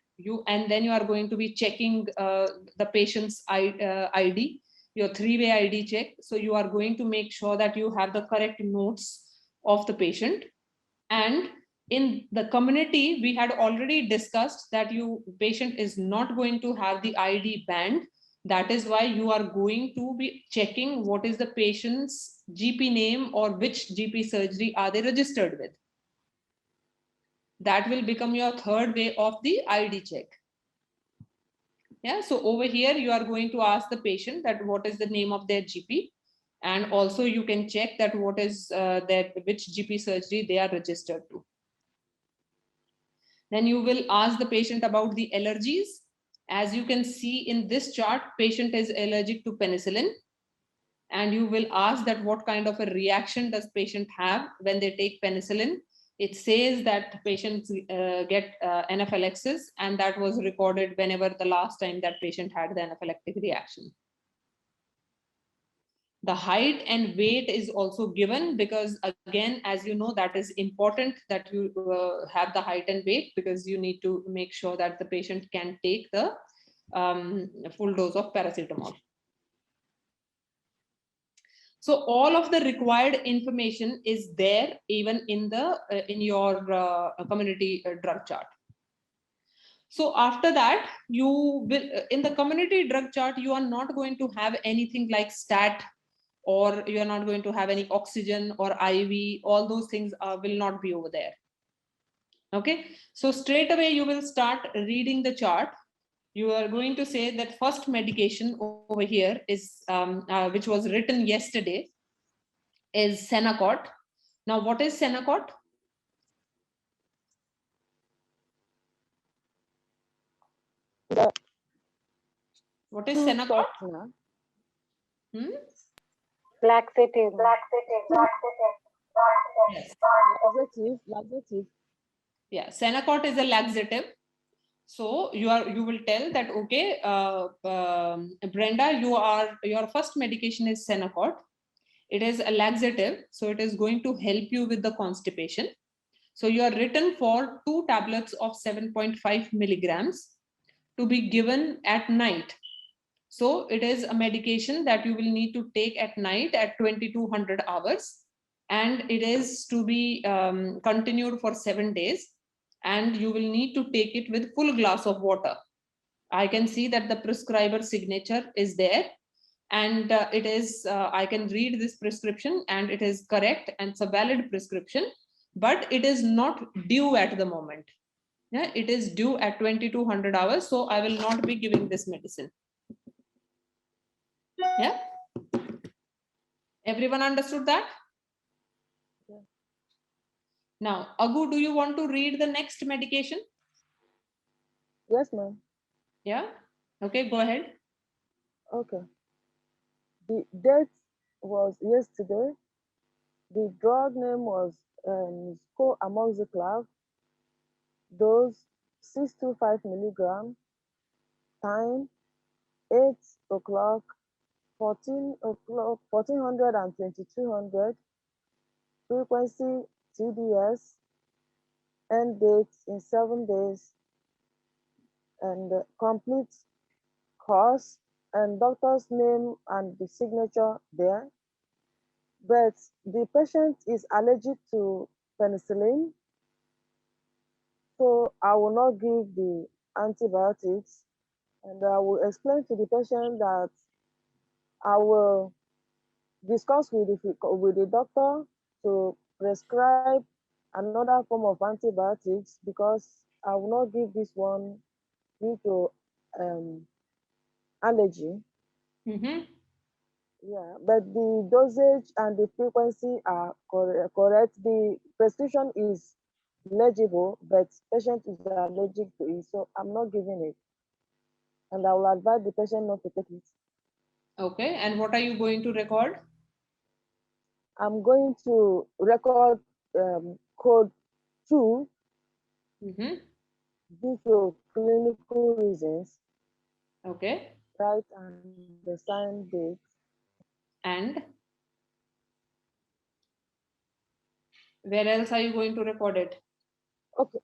and then you are going to be checking the patient's ID, your 3-way ID check. So you are going to make sure that you have the correct notes of the patient. And in the community, we had already discussed that you patient is not going to have the ID band. That is why you are going to be checking what is the patient's GP name or which GP surgery are they registered with. That will become your third way of the ID check. Yeah, so over here you are going to ask the patient that what is the name of their GP, and also you can check that what is that which GP surgery they are registered to. Then you will ask the patient about the allergies. As you can see in this chart, patient is allergic to penicillin, and you will ask that what kind of a reaction does patient have when they take penicillin. It says that patients get anaphylaxis, and that was recorded whenever the last time that patient had the anaphylactic reaction. The height and weight is also given because, again, as you know, that is important that you have the height and weight, because you need to make sure that the patient can take the full dose of paracetamol. So all of the required information is there even in the in your community drug chart. So after that, you will in the community drug chart, you are not going to have anything like stat, or you are not going to have any oxygen or IV. All those things will not be over there. Okay, so straight away you will start reading the chart. You are going to say that first medication over here is which was written yesterday is Senacot. Now, what is Senacot? What is Senacot? Hmm? Laxative. Yes. Laxative. Yeah, Senacot is a laxative. So you will tell that, okay, Brenda, your first medication is Senacot. It is a laxative, so it is going to help you with the constipation. So you are written for 2 tablets of 7.5 milligrams to be given at night. So it is a medication that you will need to take at night at 2200 hours, and it is to be continued for 7 days, and you will need to take it with full glass of water. I can see that the prescriber signature is there, and it is I can read this prescription and it is correct and it's a valid prescription, but it is not due at the moment. Yeah, it is due at 2200 hours, so I will not be giving this medicine. Yeah, everyone understood that? Yeah. Now, Agu, do you want to read the next medication? Yes, ma'am. Yeah, okay, go ahead. Okay. The date was yesterday. The drug name was Amoxiclav. Dose 625 milligram. Time 8 o'clock, 14 o'clock, 1400 and 2200. Frequency TDS. End date in 7 days. And complete course and doctor's name and the signature there. But the patient is allergic to penicillin, so I will not give the antibiotics, and I will explain to the patient that I will discuss with the doctor to prescribe another form of antibiotics, because I will not give this one due to allergy. Mm-hmm. Yeah, but the dosage and the frequency are correct. The prescription is legible, but patient is allergic to it, so I'm not giving it. And I will advise the patient not to take it. Okay, and what are you going to record? I'm going to record code 2 Mm-hmm. due to clinical reasons. Okay, Right, and the sign date. and where else are you going to record it? Okay.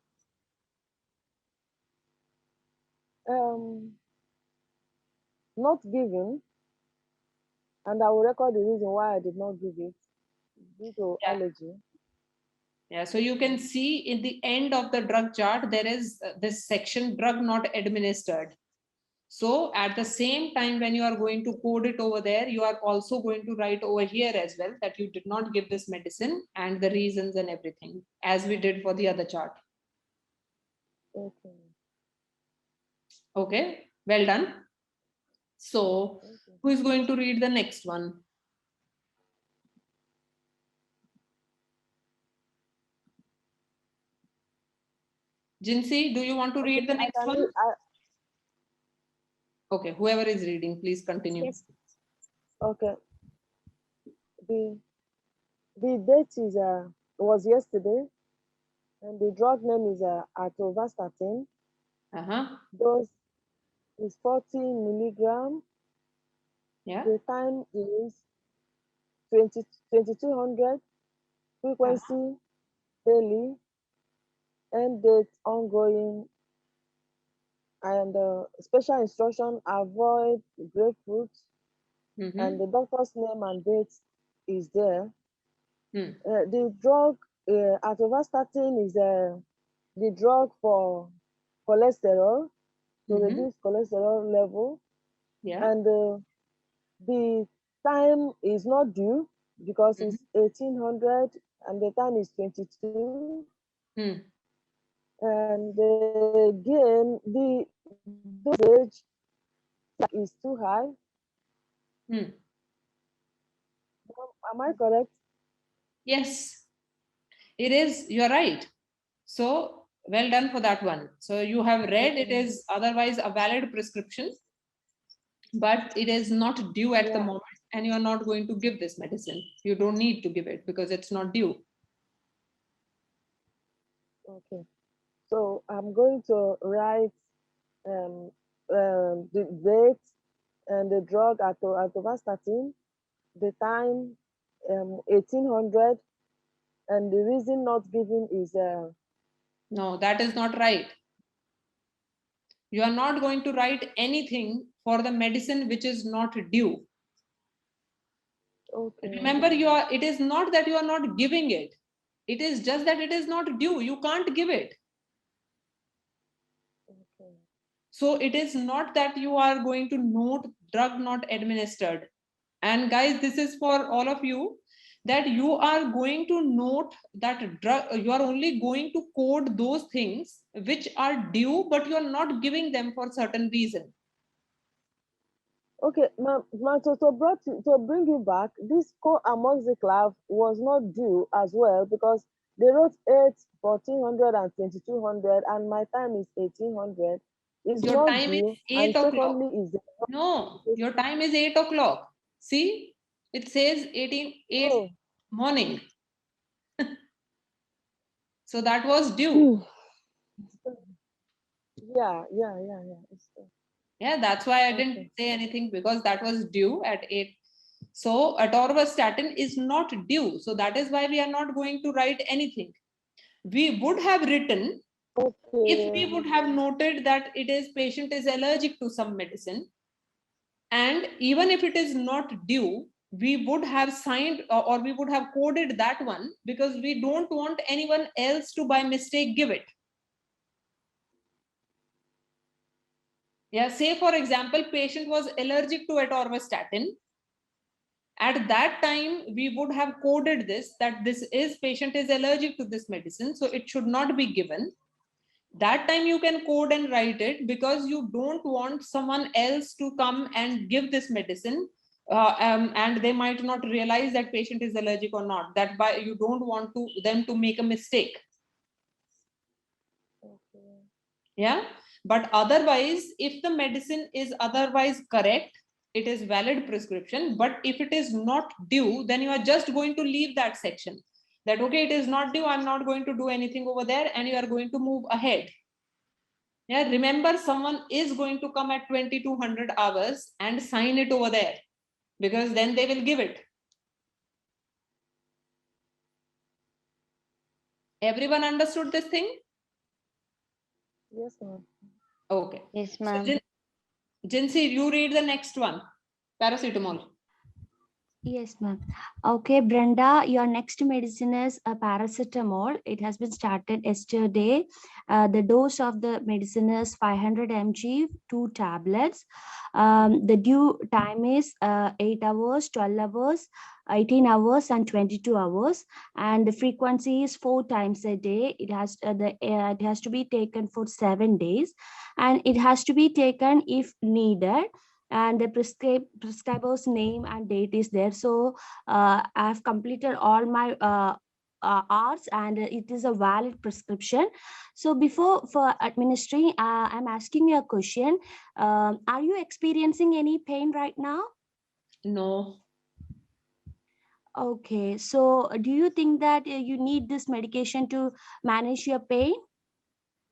Not given, and I will record the reason why I did not give it due to Yeah. allergy. Yeah, so you can see in the end of the drug chart, there is this section, drug not administered. So at the same time, when you are going to code it over there, you are also going to write over here as well that you did not give this medicine and the reasons and everything, as we did for the other chart. Okay. Okay, well done. So Okay. who is going to read the next one? Jinsi, do you want to read the I next can one? read. Okay, whoever is reading, please continue. Yes. Okay. The date is was yesterday, and the drug name is atorvastatin. Dose is 40 milligram. Yeah. The time is 2200. Frequency daily. End date ongoing. And special instruction: avoid grapefruit. And the doctor's name and date is there. The drug atorvastatin is the drug for cholesterol, to reduce cholesterol level. Yeah. And the time is not due because it's 1800 and the time is 22. And again, the dosage is too high. Am I correct? Yes, it is. You're right. So well done for that one. So you have read it is otherwise a valid prescription, but it is not due at the moment, and you are not going to give this medicine. You don't need to give it because it's not due. Okay. So I'm going to write the date and the drug atorvastatin, the time 1800, and the reason not given is No, that is not right. You are not going to write anything for the medicine which is not due. okay. Remember, it is not that you are not giving it. It is just that it is not due. You can't give it. Okay. So it is not that you are going to note drug not administered. And guys, this is for all of you, that you are going to note that drug, you are only going to code those things which are due, but you are not giving them for certain reason. Okay, to bring you back, this co-amoxiclav was not due as well because they wrote 8, 1400 and 2200, and my time is 1800. It's Your not time is due. 8 And o'clock. secondly, is No, your time is 8 o'clock. See, it says 8 morning. So that was due. Yeah. Yeah, that's why I didn't say anything, because that was due at 8. So atorvastatin is not due. So that is why we are not going to write anything. We would have written, if we would have noted that it is patient is allergic to some medicine, and even if it is not due, we would have signed or we would have coded that one, because we don't want anyone else to by mistake give it. Yeah, say for example, patient was allergic to atorvastatin. At that time, we would have coded this, that this is patient is allergic to this medicine, so it should not be given. That time you can code and write it, because you don't want someone else to come and give this medicine, and they might not realize that patient is allergic or not. That by you don't want them to make a mistake. Yeah, but otherwise, if the medicine is otherwise correct, it is valid prescription. But if it is not due, then you are just going to leave that section, that okay, it is not due, I'm not going to do anything over there, and you are going to move ahead. Yeah, remember, someone is going to come at 2200 hours and sign it over there, because then they will give it. Everyone understood this thing? Yes, ma'am. Okay. Yes, ma'am. So, Jinsi, you read the next one. Paracetamol. Yes, ma'am. Okay, Brenda, your next medicine is paracetamol. It has been started yesterday. The dose of the medicine is 500 mg, 2 tablets. The due time is 8 hours, 12 hours, 18 hours, and 22 hours. And the frequency is 4 times a day. It has to be taken for 7 days, and it has to be taken if needed, and the prescriber's name and date is there. So I've completed all my hours, and it is a valid prescription. So before for administering, I'm asking you a question. Are you experiencing any pain right now? No. Okay, so do you think that you need this medication to manage your pain?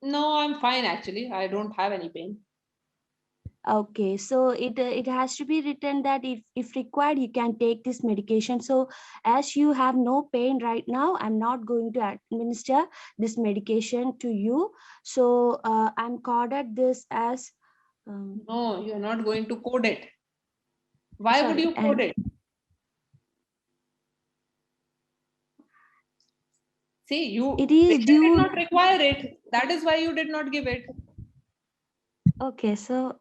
No, I'm fine actually. I don't have any pain. Okay, so it has to be written that if required, you can take this medication. So as you have no pain right now, I'm not going to administer this medication to you. So I'm coded this as No, you're not going to code it. Why would sorry, you code it? See, it is patient due. did not require it. That is why you did not give it. Okay, so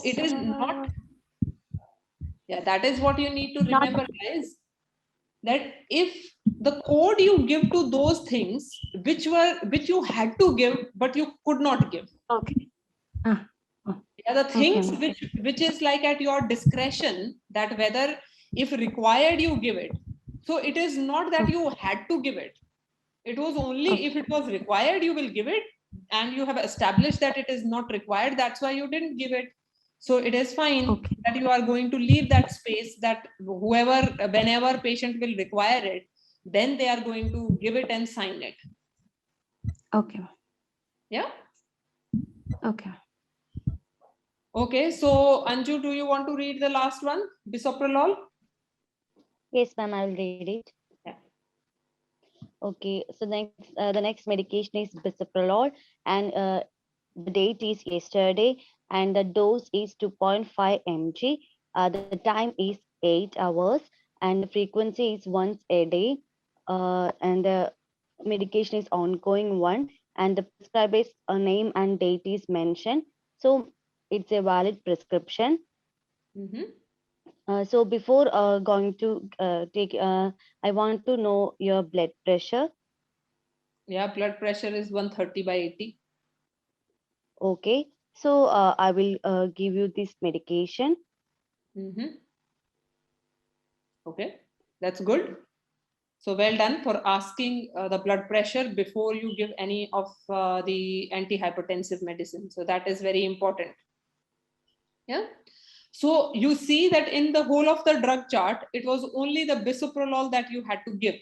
it is not. Yeah, that is what you need to remember, guys. That if the code you give to those things which you had to give but you could not give. Okay. Yeah, the things Okay. which is like at your discretion, that whether if required you give it. So it is not that you had to give it. It was only if it was required you will give it, and you have established that it is not required, that's why you didn't give it. So it is fine that you are going to leave that space, that whenever patient will require it, then they are going to give it and sign it. Okay. Yeah. Okay. Okay, so Anju, do you want to read the last one, bisoprolol? Yes, ma'am, I'll read it. Yeah. Okay, so the next medication is bisoprolol, and the date is yesterday, and the dose is 2.5 mg. The time is 8 hours, and the frequency is once a day, and the medication is ongoing one, and the prescriber's name and date is mentioned. So it's a valid prescription. So before going to take, I want to know your blood pressure. Yeah, blood pressure is 130/80. Okay, so I will give you this medication. Okay, that's good. So well done for asking the blood pressure before you give any of the antihypertensive medicine. So that is very important. Yeah. So you see that in the whole of the drug chart, it was only the bisoprolol that you had to give.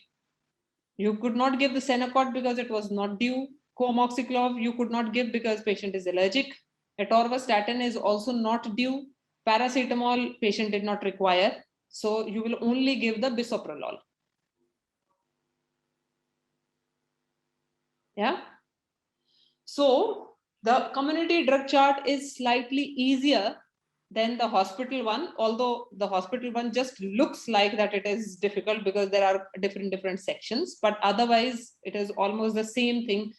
You could not give the Senocot because it was not due. Coamoxiclov you could not give because patient is allergic. Atorvastatin is also not due. Paracetamol patient did not require. So you will only give the bisoprolol. Yeah. So the community drug chart is slightly easier than the hospital one, although the hospital one just looks like that it is difficult because there are different sections, but otherwise it is almost the same thing.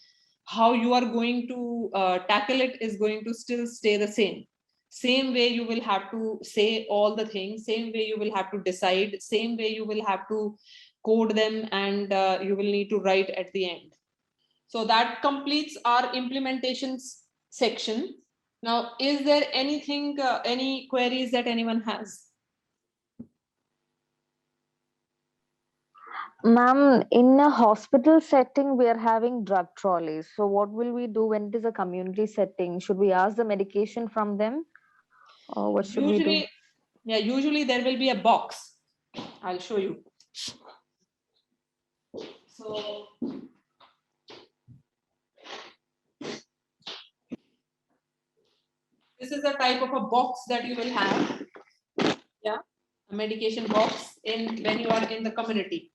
How you are going to tackle it is going to still stay the same. Same way you will have to say all the things, same way you will have to decide, same way you will have to code them, and you will need to write at the end. So that completes our implementations section. Now, is there anything, any queries that anyone has? Ma'am, in a hospital setting, we are having drug trolleys. So what will we do when it is a community setting? Should we ask the medication from them? Or what should we do? Yeah, usually there will be a box. I'll show you. So this is the type of a box that you will have. Yeah, a medication box when you are in the community.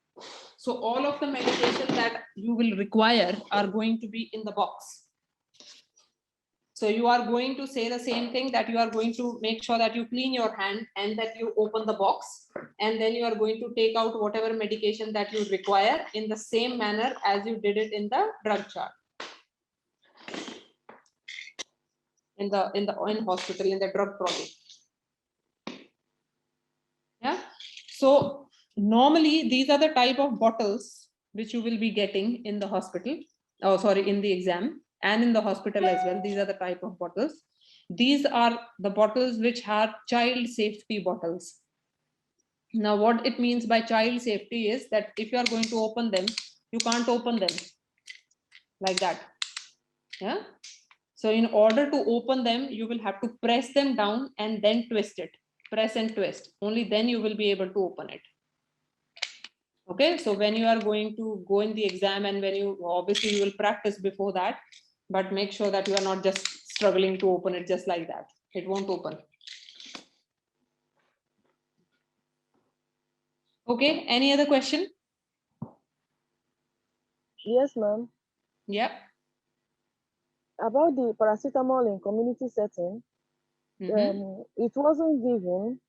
So all of the medication that you will require are going to be in the box. So you are going to say the same thing, that you are going to make sure that you clean your hand and that you open the box, and then you are going to take out whatever medication that you require in the same manner as you did it in the drug chart. In hospital, in the drug trolley. Yeah. So normally these are the type of bottles which you will be getting in the hospital. Oh, sorry, in the exam and in the hospital as well. These are the type of bottles. These are the bottles which are child safety bottles. Now, what it means by child safety is that if you are going to open them, you can't open them like that. Yeah. So in order to open them, you will have to press them down and then twist it. Press and twist. Only then you will be able to open it. Okay, so when you are going to go in the exam, and when you obviously you will practice before that, but make sure that you are not just struggling to open it just like that. It won't open. Okay, any other question? Yes, ma'am. Yeah. About the paracetamol in community setting, it wasn't given,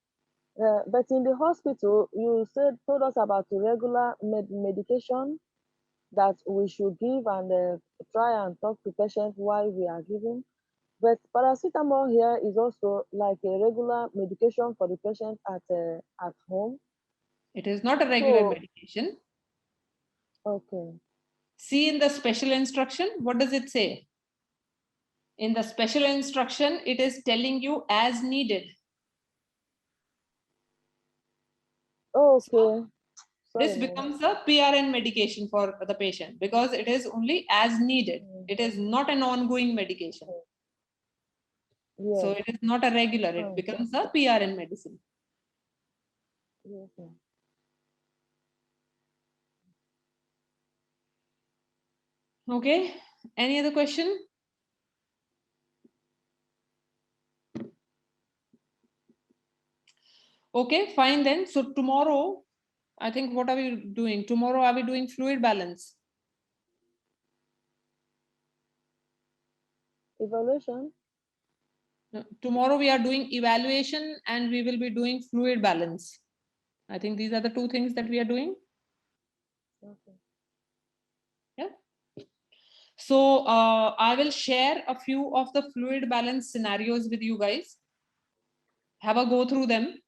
but in the hospital, you told us about the regular medication that we should give and try and talk to patients while we are giving. But paracetamol here is also like a regular medication for the patient at home. It is not a regular medication. Okay. See in the special instruction, what does it say? In the special instruction, it is telling you as needed. Okay. So this becomes a PRN medication for the patient because it is only as needed. It is not an ongoing medication. Yes. So it is not a regular, it becomes a PRN medicine. Yes. Okay, any other question? Okay, fine then. So tomorrow, I think what are we doing? Tomorrow, are we doing fluid balance? Evaluation? No, tomorrow we are doing evaluation and we will be doing fluid balance. I think these are the two things that we are doing. Okay. Yeah. So I will share a few of the fluid balance scenarios with you guys. Have a go through them.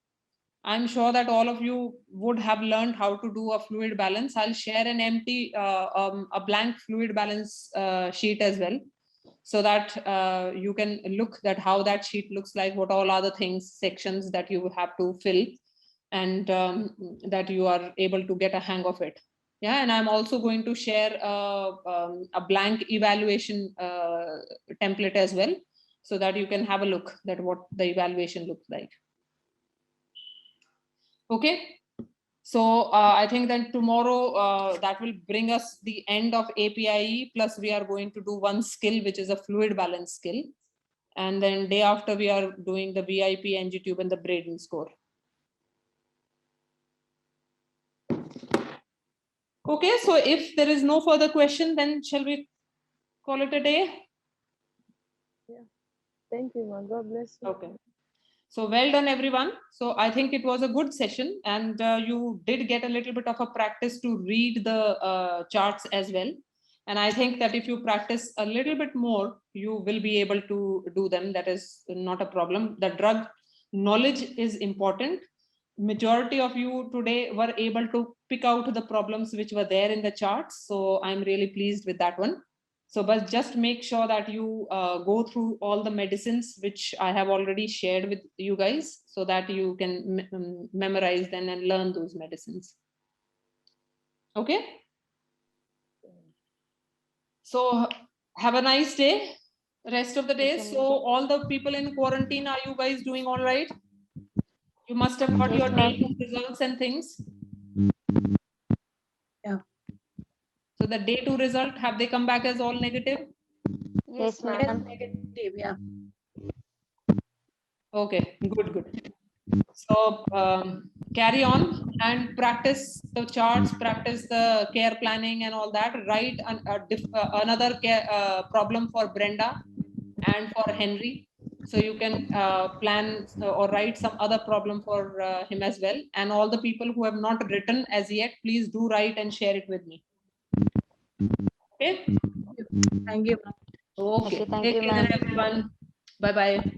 I'm sure that all of you would have learned how to do a fluid balance. I'll share an empty, a blank fluid balance sheet as well, so that you can look at how that sheet looks like, what all other things, sections that you have to fill, and that you are able to get a hang of it. Yeah, and I'm also going to share a blank evaluation template as well, so that you can have a look at what the evaluation looks like. Okay, so I think that tomorrow that will bring us the end of APIE, plus we are going to do one skill, which is a fluid balance skill. And then day after we are doing the VIP, NG tube and the Braden score. Okay, so if there is no further question, then shall we call it a day? Yeah, thank you, man. God bless you. Okay. So well done, everyone. So I think it was a good session, and you did get a little bit of a practice to read the charts as well. And I think that if you practice a little bit more, you will be able to do them. That is not a problem. The drug knowledge is important. Majority of you today were able to pick out the problems which were there in the charts. So I'm really pleased with that one. So, but just make sure that you go through all the medicines which I have already shared with you guys, so that you can memorize them and learn those medicines. Okay. So have a nice day, rest of the day. So all the people in quarantine, are you guys doing all right? You must have got your day 2 results and things. Yeah. So the day 2 result, have they come back as all negative? Yes, ma'am. Negative, yeah. Okay, good. So carry on and practice the charts, practice the care planning and all that. Write another problem for Brenda and for Henry. So you can plan or write some other problem for him as well. And all the people who have not written as yet, please do write and share it with me. Okay. Thank you. Okay. Okay, thank Take you, care then, ma'am. everyone. Bye bye.